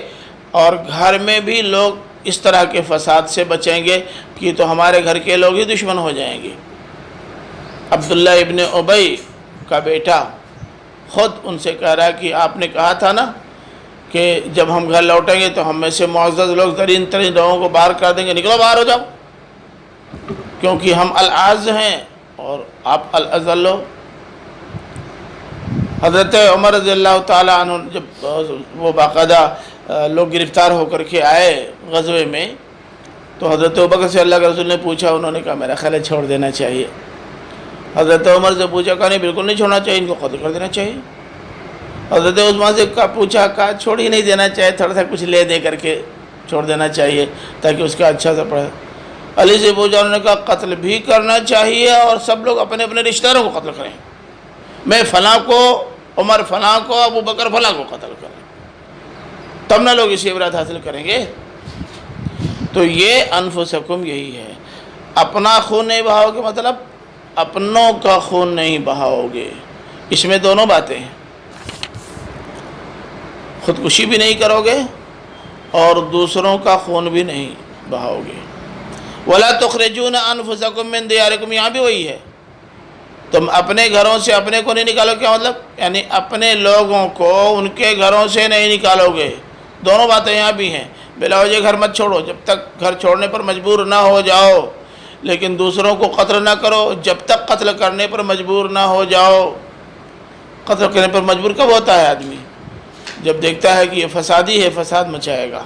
اور گھر میں بھی لوگ اس طرح کے فساد سے بچیں گے کہ تو ہمارے گھر کے لوگ ہی دشمن ہو جائیں گے۔ عبداللہ ابن ابی کا بیٹا خود ان سے کہہ رہا ہے کہ آپ نے کہا تھا نا کہ جب ہم گھر لوٹیں گے تو ہم میں سے معزز لوگ ترین لوگوں کو باہر کر دیں گے، نکلو باہر ہو جاؤ، کیونکہ ہم الاعز ہیں اور آپ الاذل ہو۔ حضرت عمر رضی اللہ تعالیٰ عنہ جب وہ باقاعدہ لوگ گرفتار ہو کر کے آئے غزوے میں، تو حضرت ابوبکر سے اللہ کے رسول نے پوچھا، انہوں نے کہا میرا خیال ہے چھوڑ دینا چاہیے۔ حضرت عمر سے پوچھا، کہا نہیں بالکل نہیں چھوڑنا چاہیے، ان کو قتل کر دینا چاہیے۔ حضرت عثمان سے پوچھا، کہا چھوڑ ہی نہیں دینا چاہیے، تھوڑا سا کچھ لے دے کر کے چھوڑ دینا چاہیے تاکہ اس کا اچھا سا پڑے۔ علی سے پوچھا، انہوں نے کہا قتل بھی کرنا چاہیے اور سب لوگ اپنے اپنے رشتہ داروں کو قتل کریں، میں فلاں کو، عمر فلاں کو، ابو بکر فلاں کو قتل کریں، تب نہ لوگ اسی عبرت حاصل کریں گے۔ تو یہ انفسکم یہی ہے، اپنا خون نہیں بہاؤ گے مطلب اپنوں کا خون نہیں بہاؤ گے۔ اس میں دونوں باتیں ہیں، خودکشی بھی نہیں کرو گے اور دوسروں کا خون بھی نہیں بہاؤ گے۔ وَلَا تُخْرِجُونَ أَنفُسَكُم مِّن دِيَارِكُم، یہاں بھی وہی ہے، تم اپنے گھروں سے اپنے کو نہیں نکالو، کیا مطلب؟ یعنی اپنے لوگوں کو ان کے گھروں سے نہیں نکالو گے۔ دونوں باتیں یہاں بھی ہیں، بلا وجہ گھر مت چھوڑو جب تک گھر چھوڑنے پر مجبور نہ ہو جاؤ، لیکن دوسروں کو قتل نہ کرو جب تک قتل کرنے پر مجبور نہ ہو جاؤ۔ قتل کرنے پر مجبور کب ہوتا ہے آدمی؟ جب دیکھتا ہے کہ یہ فسادی ہے، فساد مچائے گا،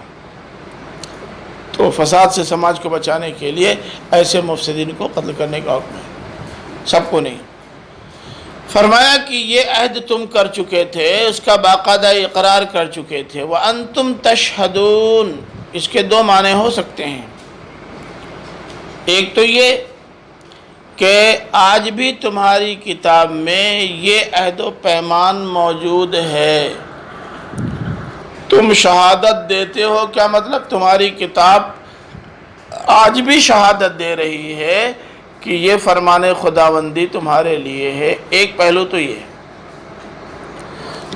تو فساد سے سماج کو بچانے کے لیے ایسے مفسدین کو قتل کرنے کا حکم ہے، سب کو نہیں۔ فرمایا کہ یہ عہد تم کر چکے تھے، اس کا باقاعدہ اقرار کر چکے تھے۔ وَأَنْتُمْ تَشْهَدُونَ، اس کے دو معنی ہو سکتے ہیں، ایک تو یہ کہ آج بھی تمہاری کتاب میں یہ عہد و پیمان موجود ہے، تم شہادت دیتے ہو، کیا مطلب؟ تمہاری کتاب آج بھی شہادت دے رہی ہے کہ یہ فرمان خداوندی تمہارے لیے ہے۔ ایک پہلو تو یہ ہے۔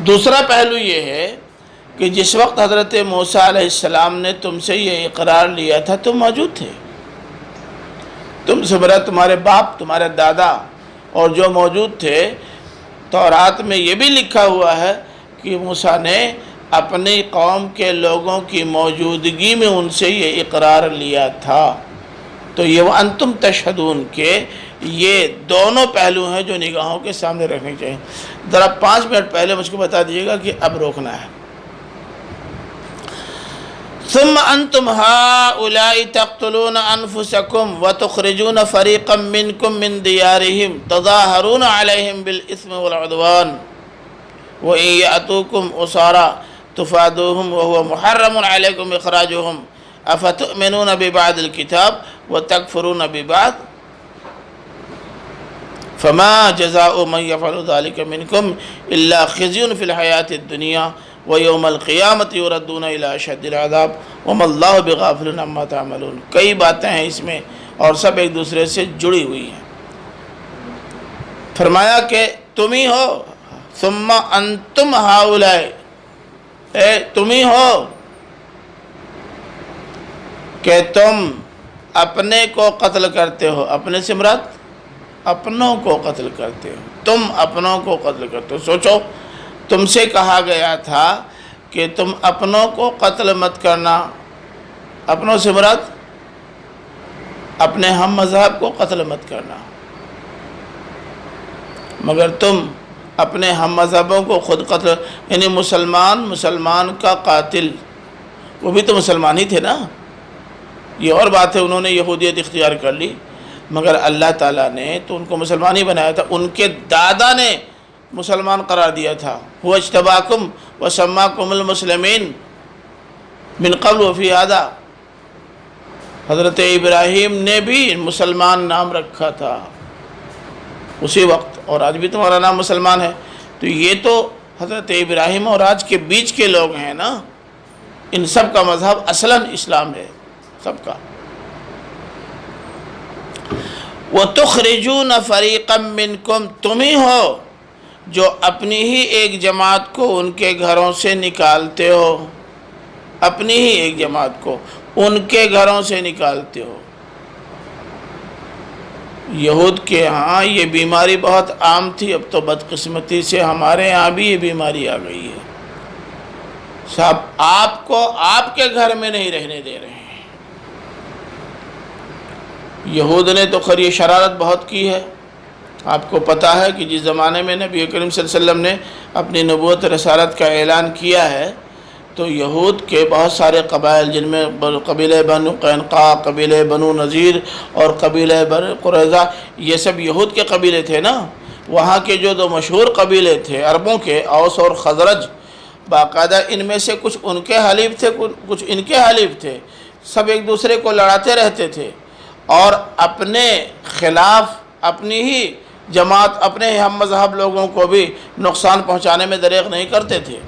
دوسرا پہلو یہ ہے کہ جس وقت حضرت موسیٰ علیہ السلام نے تم سے یہ اقرار لیا تھا تم موجود تھے، تم سے مراد تمہارے باپ، تمہارے دادا اور جو موجود تھے۔ تورات میں یہ بھی لکھا ہوا ہے کہ موسیٰ نے اپنی قوم کے لوگوں کی موجودگی میں ان سے یہ اقرار لیا تھا۔ تو یہ وَأَنْتُمْ تَشْهَدُونَ کے یہ دونوں پہلو ہیں جو نگاہوں کے سامنے رکھنے چاہیے۔ ذرا 5 منٹ پہلے مجھ کو بتا دیجیے گا کہ اب روکنا ہے۔ ثم انتم هؤلاء تقتلون انفسكم وتخرجون فريقا منكم من ديارهم تظاهرون عليهم بالاثم والعدوان وان ياتوكم اسارى تفادوهم وهو محرم عليكم اخراجهم افتؤمنون ببعض الكتاب وتكفرون ببعض فما جزاء من يفعل ذلك منكم الا خزي في الحياة الدنيا وَيَوْمَ الْقِيَامَةِ يُرَدُّونَ إِلَىٰ أَشَدِّ الْعَذَابِ وَمَا اللَّهُ بِغَافِلٍ عَمَّا تَعْمَلُونَ۔ کئی باتیں ہیں اس میں اور سب ایک دوسرے سے جڑی ہوئی ہیں۔ فرمایا کہ تم ہی ہو، ثم انتم ہؤلاء، تم ہی ہو کہ تم اپنے کو قتل کرتے ہو، اپنے سے مراد اپنوں کو قتل کرتے ہو، تم اپنوں کو قتل کرتے ہو۔ سوچو، تم سے کہا گیا تھا کہ تم اپنوں کو قتل مت کرنا، اپنوں سے مراد اپنے ہم مذہب کو قتل مت کرنا، مگر تم اپنے ہم مذہبوں کو خود قتل، یعنی مسلمان کا قاتل، وہ بھی تو مسلمان ہی تھے نا۔ یہ اور بات ہے انہوں نے یہودیت اختیار کر لی، مگر اللہ تعالیٰ نے تو ان کو مسلمان ہی بنایا تھا۔ ان کے دادا نے مسلمان قرار دیا تھا، هو اجتباکم وسماکم المسلمین من قبل وفی هذا، حضرت ابراہیم نے بھی مسلمان نام رکھا تھا اسی وقت، اور آج بھی تمہارا نام مسلمان ہے۔ تو یہ تو حضرت ابراہیم اور آج کے بیچ کے لوگ ہیں نا، ان سب کا مذہب اصلاً اسلام ہے سب کا۔ وَتُخْرِجُونَ فَرِيقًا مِّنْكُمْ، تم ہی ہو جو اپنی ہی ایک جماعت کو ان کے گھروں سے نکالتے ہو، اپنی ہی ایک جماعت کو ان کے گھروں سے نکالتے ہو۔ یہود کے ہاں یہ بیماری بہت عام تھی، اب تو بدقسمتی سے ہمارے ہاں بھی یہ بیماری آ گئی ہے۔ صاحب آپ کو آپ کے گھر میں نہیں رہنے دے رہے ہیں۔ یہود نے تو خیر یہ شرارت بہت کی ہے۔ آپ کو پتہ ہے کہ جس زمانے میں نبی کریم صلی اللہ علیہ وسلم نے اپنی نبوت رسالت کا اعلان کیا ہے تو یہود کے بہت سارے قبائل، جن میں قبیلہ بنو قینقاع، قبیلہ بنو نذیر اور قبیلہ بنو قریظہ، یہ سب یہود کے قبیلے تھے نا۔ وہاں کے جو دو مشہور قبیلے تھے عربوں کے، اوس اور خزرج، باقاعدہ ان میں سے کچھ ان کے حلیف تھے، کچھ ان کے حلیف تھے، سب ایک دوسرے کو لڑاتے رہتے تھے اور اپنے خلاف اپنی ہی جماعت، اپنے ہی ہم مذہب لوگوں کو بھی نقصان پہنچانے میں دریغ نہیں کرتے تھے۔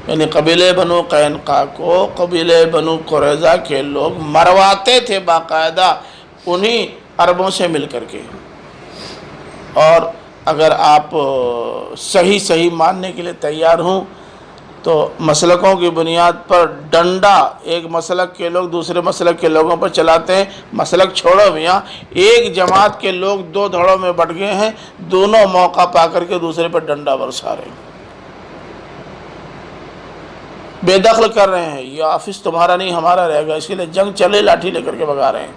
یعنی قبیلہ بنو قینقاع کو قبیلہ بنو قریظہ کے لوگ مرواتے تھے باقاعدہ انہی عربوں سے مل کر کے۔ اور اگر آپ صحیح ماننے کے لیے تیار ہوں تو مسلکوں کی بنیاد پر ڈنڈا ایک مسلک کے لوگ دوسرے مسلک کے لوگوں پر چلاتے ہیں۔ مسلک چھوڑو میاں، ایک جماعت کے لوگ دو دھڑوں میں بٹ گئے ہیں، دونوں موقع پا کر کے دوسرے پر ڈنڈا برسا رہے ہیں، بے دخل کر رہے ہیں۔ یہ آفس تمہارا نہیں ہمارا رہے گا، اس کے لیے جنگ چلے لاٹھی لے کر کے بھگا رہے ہیں۔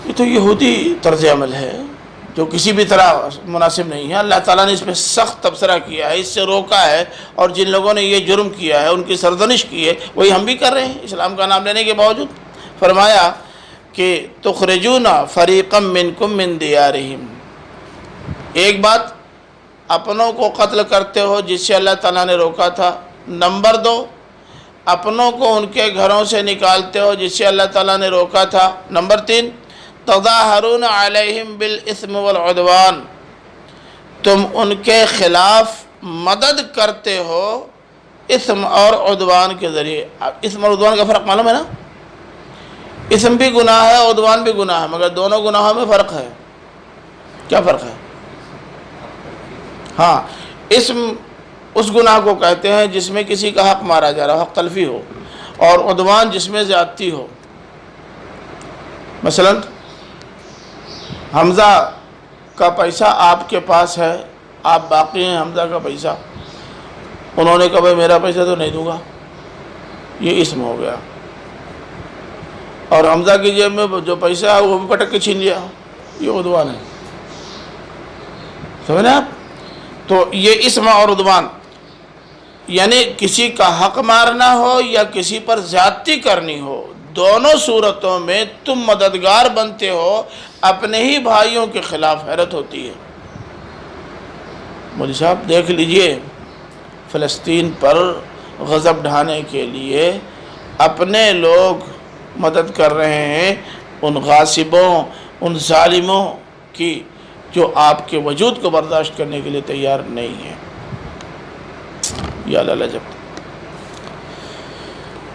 یہ تو یہودی طرز عمل ہے جو کسی بھی طرح مناسب نہیں ہے۔ اللہ تعالیٰ نے اس پہ سخت تبصرہ کیا ہے، اس سے روکا ہے، اور جن لوگوں نے یہ جرم کیا ہے ان کی سرزنش کی ہے، وہی ہم بھی کر رہے ہیں اسلام کا نام لینے کے باوجود۔ فرمایا کہ تخرجون فریقا منکم من دیارہم، ایک بات اپنوں کو قتل کرتے ہو جس سے اللہ تعالیٰ نے روکا تھا، نمبر 2 اپنوں کو ان کے گھروں سے نکالتے ہو جس سے اللہ تعالیٰ نے روکا تھا، نمبر 3 تظاہرون علیہم بالاثم والعدوان، تم ان کے خلاف مدد کرتے ہو اثم اور عدوان کے ذریعے۔ اثم اور عدوان کا فرق معلوم ہے نا؟ اثم بھی گناہ ہے، عدوان بھی گناہ ہے، مگر دونوں گناہوں میں فرق ہے۔ کیا فرق ہے؟ ہاں، اسم اس گناہ کو کہتے ہیں جس میں کسی کا حق مارا جا رہا ہو، حق تلفی ہو، اور عدوان جس میں زیادتی ہو۔ مثلا حمزہ کا پیسہ آپ کے پاس ہے، آپ باقی ہیں حمزہ کا پیسہ، انہوں نے کہا بھائی میرا پیسہ تو نہیں دوں گا، یہ اسم ہو گیا۔ اور حمزہ کی جیب میں جو پیسہ ہے وہ بھی پٹک کے چھین لیا، یہ عدوان ہے۔ سمجھیں آپ؟ تو یہ اسم اور عدوان یعنی کسی کا حق مارنا ہو یا کسی پر زیادتی کرنی ہو، دونوں صورتوں میں تم مددگار بنتے ہو اپنے ہی بھائیوں کے خلاف۔ حیرت ہوتی ہے۔ مودی صاحب دیکھ لیجئے، فلسطین پر غضب ڈھانے کے لیے اپنے لوگ مدد کر رہے ہیں ان غاصبوں، ان ظالموں کی جو آپ کے وجود کو برداشت کرنے کے لیے تیار نہیں ہیں۔ یا اللہ جب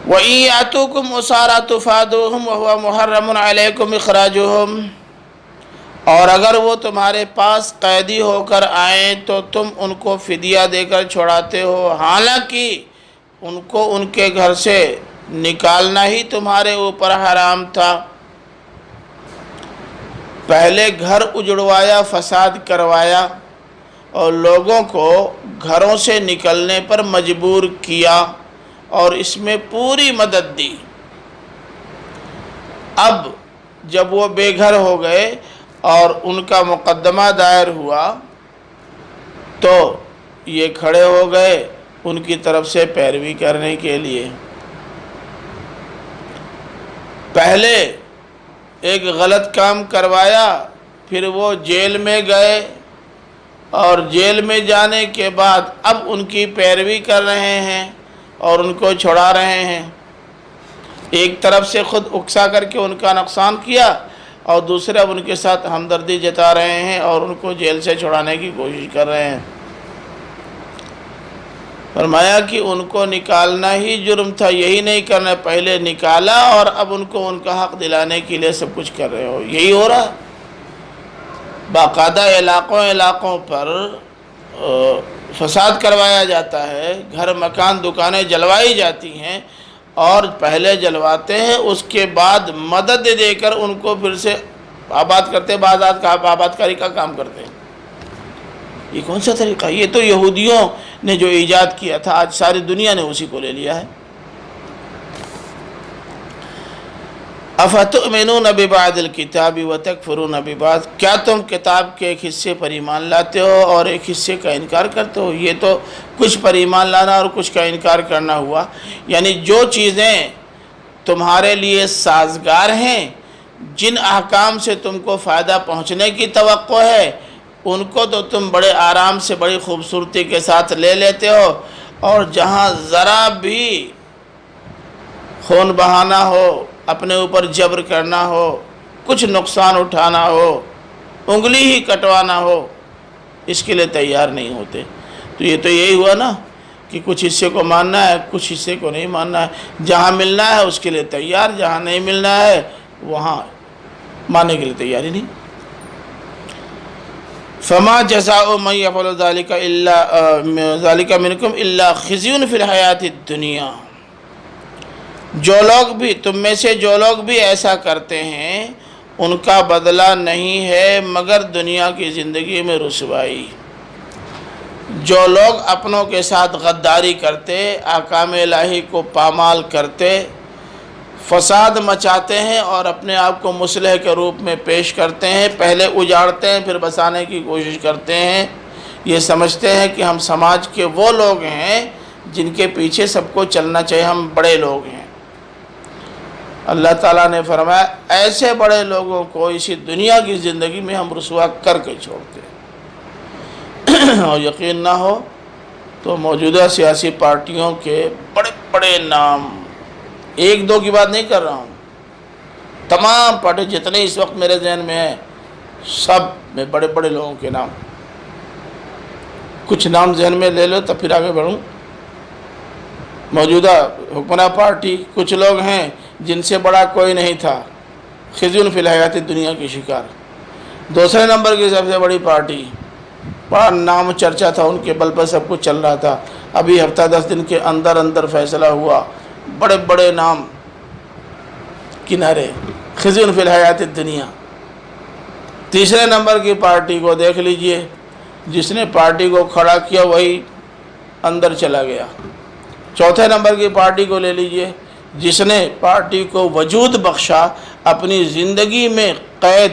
وَإِن يَأْتُوكُمْ أُسَارَىٰ تُفَادُوهُمْ وَهُوَ مُحَرَّمٌ عَلَيْكُمْ إِخْرَاجُهُمْ، اور اگر وہ تمہارے پاس قیدی ہو کر آئیں تو تم ان کو فدیہ دے کر چھڑاتے ہو، حالانکہ ان کو ان کے گھر سے نکالنا ہی تمہارے اوپر حرام تھا۔ پہلے گھر اجڑوایا، فساد کروایا اور لوگوں کو گھروں سے نکلنے پر مجبور کیا اور اس میں پوری مدد دی۔ اب جب وہ بے گھر ہو گئے اور ان کا مقدمہ دائر ہوا تو یہ کھڑے ہو گئے ان کی طرف سے پیروی کرنے کے لیے۔ پہلے ایک غلط کام کروایا، پھر وہ جیل میں گئے اور جیل میں جانے کے بعد اب ان کی پیروی کر رہے ہیں اور ان کو چھڑا رہے ہیں۔ ایک طرف سے خود اکسا کر کے ان کا نقصان کیا اور دوسرے اب ان کے ساتھ ہمدردی جتا رہے ہیں اور ان کو جیل سے چھڑانے کی کوشش کر رہے ہیں۔ فرمایا کہ ان کو نکالنا ہی جرم تھا، یہی نہیں کرنا، پہلے نکالا اور اب ان کو ان کا حق دلانے کے لیے سب کچھ کر رہے ہو۔ یہی ہو رہا ہے۔ باقاعدہ علاقوں پر فساد کروایا جاتا ہے، گھر مکان دکانیں جلوائی جاتی ہیں، اور پہلے جلواتے ہیں، اس کے بعد مدد دے کر ان کو پھر سے آباد کرتے، آبادکاری کا کام کرتے ہیں۔ یہ کون سا طریقہ؟ یہ تو یہودیوں نے جو ایجاد کیا تھا، آج ساری دنیا نے اسی کو لے لیا ہے۔ افتؤمنون ببعض الکتاب وتکفرون ببعض، کیا تم کتاب کے ایک حصے پر ایمان لاتے ہو اور ایک حصے کا انکار کرتے ہو؟ یہ تو کچھ پر ایمان لانا اور کچھ کا انکار کرنا ہوا، یعنی جو چیزیں تمہارے لیے سازگار ہیں، جن احکام سے تم کو فائدہ پہنچنے کی توقع ہے، ان کو تو تم بڑے آرام سے بڑی خوبصورتی کے ساتھ لے لیتے ہو، اور جہاں ذرا بھی خون بہانا ہو، اپنے اوپر جبر کرنا ہو، کچھ نقصان اٹھانا ہو، انگلی ہی کٹوانا ہو، اس کے لیے تیار نہیں ہوتے۔ تو یہ تو یہی ہوا نا کہ کچھ حصے کو ماننا ہے، کچھ حصے کو نہیں ماننا ہے، جہاں ملنا ہے اس کے لیے تیار، جہاں نہیں ملنا ہے وہاں ماننے کے لیے تیار ہی نہیں۔ فما جزاء من يفعل ذلك منكم الا خزي في الحیات الدنیا، جو لوگ بھی تم میں سے جو لوگ بھی ایسا کرتے ہیں ان کا بدلہ نہیں ہے مگر دنیا کی زندگی میں رسوائی۔ جو لوگ اپنوں کے ساتھ غداری کرتے، احکام الہی کو پامال کرتے، فساد مچاتے ہیں اور اپنے آپ کو مصلح کے روپ میں پیش کرتے ہیں، پہلے اجاڑتے ہیں پھر بسانے کی کوشش کرتے ہیں، یہ سمجھتے ہیں کہ ہم سماج کے وہ لوگ ہیں جن کے پیچھے سب کو چلنا چاہیے، ہم بڑے لوگ ہیں۔ اللہ تعالیٰ نے فرمایا ایسے بڑے لوگوں کو اسی دنیا کی زندگی میں ہم رسوا کر کے چھوڑتے ہیں۔ اور یقین نہ ہو تو موجودہ سیاسی پارٹیوں کے بڑے بڑے نام، ایک دو کی بات نہیں کر رہا ہوں، تمام پارٹی جتنے اس وقت میرے ذہن میں ہیں سب میں بڑے بڑے لوگوں کے نام، کچھ نام ذہن میں لے لو تب پھر آگے بڑھوں۔ موجودہ حکمراں پارٹی کچھ لوگ ہیں جن سے بڑا کوئی نہیں تھا، خزی فی الحیات دنیا کی شکار۔ دوسرے نمبر کی سب سے بڑی پارٹی، بڑا نام چرچا تھا، ان کے بل پر سب کچھ چل رہا تھا، ابھی ہفتہ 10 دن کے اندر اندر فیصلہ ہوا، بڑے بڑے نام کنارے، خزی فی الحیات الدنیا۔ تیسرے نمبر کی پارٹی کو دیکھ لیجئے، جس نے پارٹی کو کھڑا کیا وہی اندر چلا گیا۔ چوتھے نمبر کی پارٹی کو لے لیجئے، جس نے پارٹی کو وجود بخشا، اپنی زندگی میں قید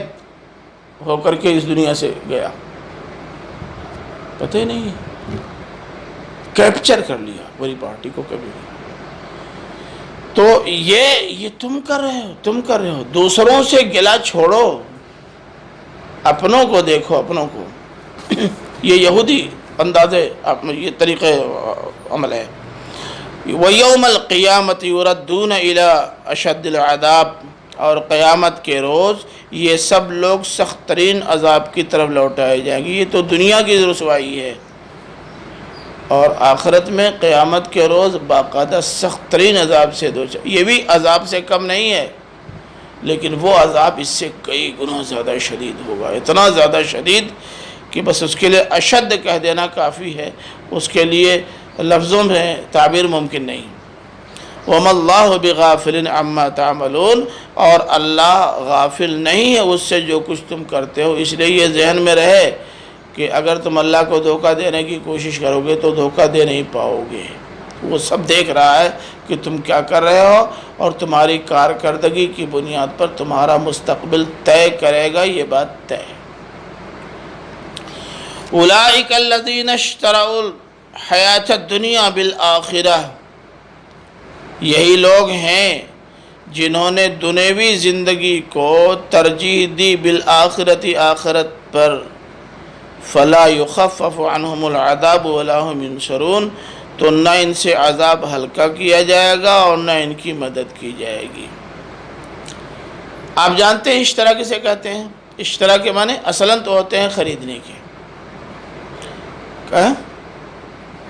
ہو کر کے اس دنیا سے گیا، پتہ ہی نہیں ہے، کیپچر کر لیا پوری پارٹی کو کبھی نہیں۔ تو یہ تم کر رہے ہو، دوسروں سے گلا چھوڑو، اپنوں کو دیکھو، اپنوں کو۔ یہ یہودی انداز یہ طریقہ عمل ہے۔ وَيَوْمَ الْقِيَامَةِ يُرَدُّونَ إِلَىٰ أَشَدِّ الْعَذَابِ، اور قیامت کے روز یہ سب لوگ سخت ترین عذاب کی طرف لوٹائے جائیں گے۔ یہ تو دنیا کی رسوائی ہے، اور آخرت میں قیامت کے روز باقاعدہ سخت ترین عذاب سے دوچار۔ یہ بھی عذاب سے کم نہیں ہے، لیکن وہ عذاب اس سے کئی گنا زیادہ شدید ہوگا، اتنا زیادہ شدید کہ بس اس کے لیے اشد کہہ دینا کافی ہے، اس کے لیے لفظوں میں تعبیر ممکن نہیں۔ وَمَا اللَّهُ بِغَافِلٍ عَمَّا تَعْمَلُونَ، اور اللہ غافل نہیں ہے اس سے جو کچھ تم کرتے ہو۔ اس لیے یہ ذہن میں رہے کہ اگر تم اللہ کو دھوکہ دینے کی کوشش کرو گے تو دھوکہ دے نہیں پاؤ گے، وہ سب دیکھ رہا ہے کہ تم کیا کر رہے ہو، اور تمہاری کارکردگی کی بنیاد پر تمہارا مستقبل طے کرے گا، یہ بات طے ہے۔ أُولَٰئِكَ الَّذِينَ اشْتَرَوُا الْحَيَاةَ الدُّنْيَا بِالْآخِرَةِ، یہی لوگ ہیں جنہوں نے دنیوی زندگی کو ترجیح دی بالآخرت، آخرت پر، فلا يخفف عنهم العذاب ولا هم ينصرون، تو نہ ان سے عذاب ہلکا کیا جائے گا اور نہ ان کی مدد کی جائے گی۔ آپ جانتے ہیں اشترا کسے کہتے ہیں؟ اشترا کے معنی اصلاً تو ہوتے ہیں خریدنے کے۔ کہاں؟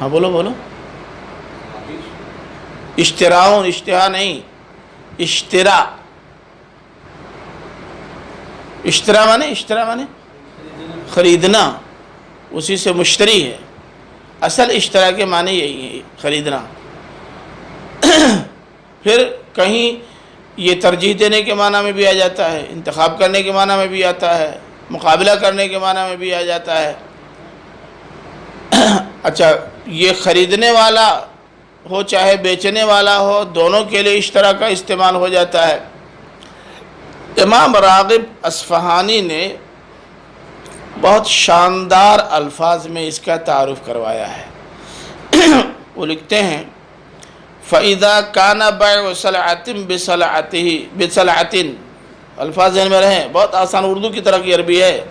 ہاں بولو۔ اشتراؤن، اشتہا نہیں، اشترا معنی خریدنا، اسی سے مشتری ہے، اصل اشترا کے معنی یہی ہے، خریدنا۔ پھر کہیں یہ ترجیح دینے کے معنی میں بھی آ جاتا ہے، انتخاب کرنے کے معنی میں بھی آتا ہے، مقابلہ کرنے کے معنی میں بھی آ جاتا ہے۔ اچھا، یہ خریدنے والا ہو چاہے بیچنے والا ہو، دونوں کے لیے اشترا کا استعمال ہو جاتا ہے۔ امام راغب اصفہانی نے بہت شاندار الفاظ میں اس کا تعارف کروایا ہے۔ وہ لکھتے ہیں فَإِذَا كَانَ بَيْعُ صَلْعَةٍ بِصَلْعَةٍ، الفاظ ذہن میں رہیں، بہت آسان اردو کی طرح کی عربی ہے۔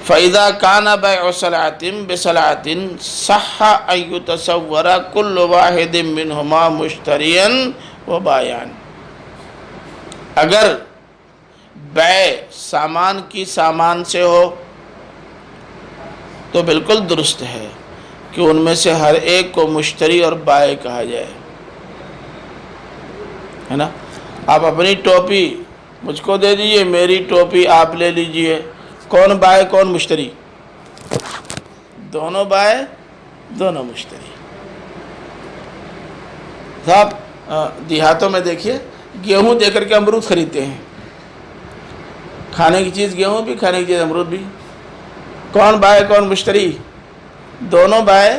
فَإِذَا كَانَ بَيْعُ صَلْعَةٍ بِصَلْعَةٍ صَحَّ أَن يُتَصَوَّرَ كُلُّ وَاحِدٍ مِّنْهُمَا مُشْتَرِيًا وَبَائِعًا، اگر بیع سامان کی سامان سے ہو تو بالکل درست ہے کہ ان میں سے ہر ایک کو مشتری اور بائع کہا جائے، ہے نا۔ آپ اپنی ٹوپی مجھ کو دے دیجئے، میری ٹوپی آپ لے لیجئے، کون بائع کون مشتری؟ دونوں بائع دونوں مشتری۔ صاحب دیہاتوں میں دیکھیے گیہوں دے کر کے امرود خریدتے ہیں، کھانے کی چیز گیہوں بھی، کھانے کی چیز امرود بھی، کون بائع کون مشتری؟ دونوں بائع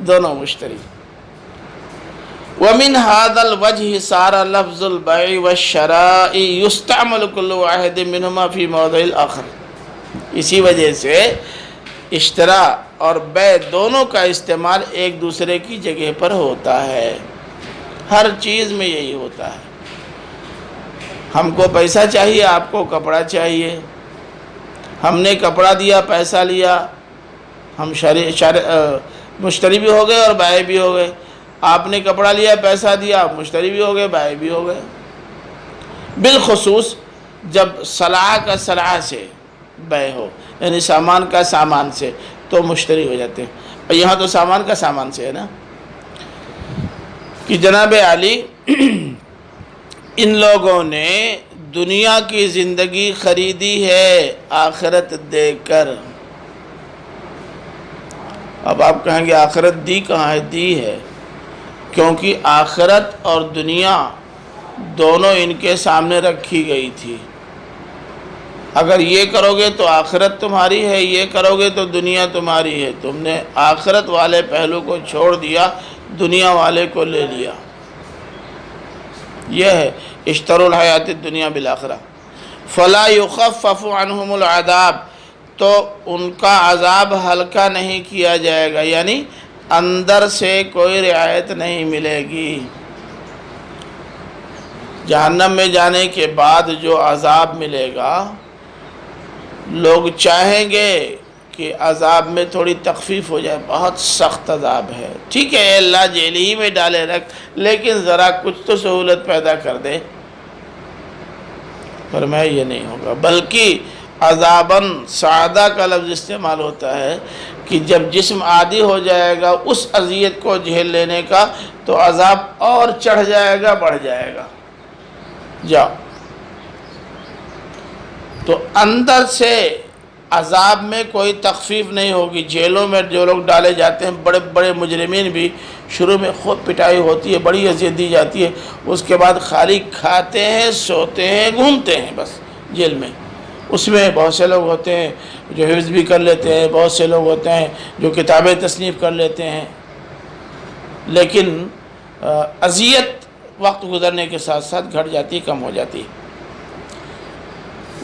دونوں مشتری۔ وَمِنْ هَذَا الْوَجْهِ صَارَ لَفْظُ الْبَيْعِ وَالشَّرَاءِ يُسْتَعْمَلُ كُلُّ وَاحِدٍ مِّنْهُمَا فِي مَوْضِعِ الْآخَرِ، اسی وجہ سے اشتراء اور بیع دونوں کا استعمال ایک دوسرے کی جگہ پر ہوتا ہے، ہر چیز میں یہی ہوتا ہے۔ ہم کو پیسہ چاہیے، آپ کو کپڑا چاہیے، ہم نے کپڑا دیا پیسہ لیا، ہم مشتری بھی ہو گئے اور بائع بھی ہو گئے۔ آپ نے کپڑا لیا پیسہ دیا، آپ مشتری بھی ہو گئے بائع بھی ہو گئے۔ بالخصوص جب سلعہ کا سلعہ سے بیع ہو، یعنی سامان کا سامان سے، تو مشتری ہو جاتے ہیں۔ اور یہاں تو سامان کا سامان سے ہے نا، کہ جناب علی ان لوگوں نے دنیا کی زندگی خریدی ہے آخرت دے کر۔ اب آپ کہیں گے آخرت دی کہاں ہے؟ دی ہے، کیونکہ آخرت اور دنیا دونوں ان کے سامنے رکھی گئی تھی۔ اگر یہ کرو گے تو آخرت تمہاری ہے، یہ کرو گے تو دنیا تمہاری ہے۔ تم نے آخرت والے پہلو کو چھوڑ دیا، دنیا والے کو لے لیا۔ یہ ہے اشتروا الحیات الدنیا بالآخرہ فلا یخفف عنہم العذاب، تو ان کا عذاب ہلکا نہیں کیا جائے گا، یعنی اندر سے کوئی رعایت نہیں ملے گی۔ جہنم میں جانے کے بعد جو عذاب ملے گا، لوگ چاہیں گے کہ عذاب میں تھوڑی تخفیف ہو جائے، بہت سخت عذاب ہے، ٹھیک ہے اے اللہ جیل ہی میں ڈالے رکھ، لیکن ذرا کچھ تو سہولت پیدا کر دے۔ فرمایا یہ نہیں ہوگا، بلکہ عذاباً سعادہ کا لفظ استعمال ہوتا ہے کہ جب جسم عادی ہو جائے گا اس اذیت کو جھیل لینے کا، تو عذاب اور چڑھ جائے گا، بڑھ جائے گا۔ جاؤ، تو اندر سے عذاب میں کوئی تخفیف نہیں ہوگی۔ جیلوں میں جو لوگ ڈالے جاتے ہیں، بڑے بڑے مجرمین بھی، شروع میں خوب پٹائی ہوتی ہے، بڑی اذیت دی جاتی ہے، اس کے بعد خالی کھاتے ہیں، سوتے ہیں، گھومتے ہیں بس جیل میں۔ اس میں بہت سے لوگ ہوتے ہیں جو حفظ بھی کر لیتے ہیں، بہت سے لوگ ہوتے ہیں جو کتابیں تصنیف کر لیتے ہیں، لیکن اذیت وقت گزرنے کے ساتھ ساتھ گھٹ جاتی، کم ہو جاتی۔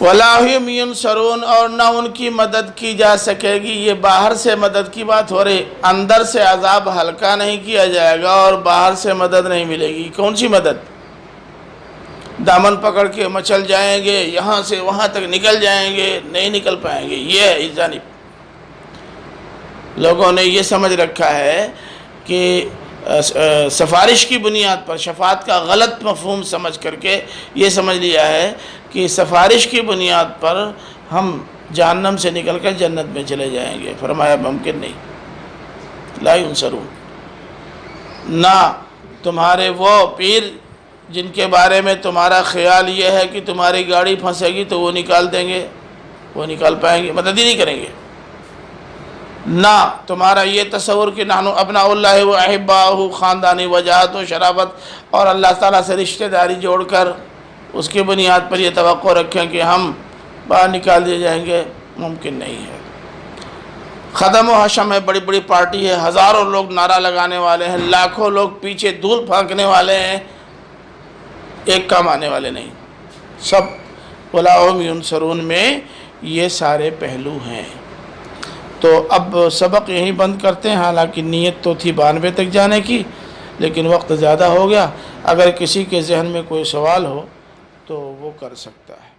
وَلَا هُمْ يُنصَرُونَ، اور نہ ان کی مدد کی جا سکے گی۔ یہ باہر سے مدد کی بات ہو رہی، اندر سے عذاب ہلکا نہیں کیا جائے گا اور باہر سے مدد نہیں ملے گی۔ کون سی مدد؟ دامن پکڑ کے مچل جائیں گے، یہاں سے وہاں تک نکل جائیں گے، نہیں نکل پائیں گے۔ یہ ہے اس جانب لوگوں نے یہ سمجھ رکھا ہے کہ سفارش کی بنیاد پر، شفاعت کا غلط مفہوم سمجھ کر کے یہ سمجھ لیا ہے کہ سفارش کی بنیاد پر ہم جہنم سے نکل کر جنت میں چلے جائیں گے۔ فرمایا ممکن نہیں، لا ینصرون، نہ تمہارے وہ پیر جن کے بارے میں تمہارا خیال یہ ہے کہ تمہاری گاڑی پھنسے گی تو وہ نکال دیں گے، وہ نکال پائیں گے، مدد ہی نہیں کریں گے۔ نہ تمہارا یہ تصور کہ نحن ابناء اللہ و احباہ، خاندانی وجاہت و شرافت اور اللہ تعالیٰ سے رشتہ داری جوڑ کر اس کی بنیاد پر یہ توقع رکھیں کہ ہم باہر نکال دیے جائیں گے، ممکن نہیں ہے۔ خدم و حشم ہے، بڑی بڑی پارٹی ہے، ہزاروں لوگ نعرہ لگانے والے ہیں، لاکھوں لوگ پیچھے دھول پھینکنے والے ہیں، ایک کام آنے والے نہیں۔ سب ولا هم ینصرون میں یہ سارے پہلو ہیں۔ تو اب سبق یہیں بند کرتے ہیں، حالانکہ نیت تو تھی 92 تک جانے کی، لیکن وقت زیادہ ہو گیا۔ اگر کسی کے ذہن میں کوئی سوال ہو تو وہ کر سکتا ہے۔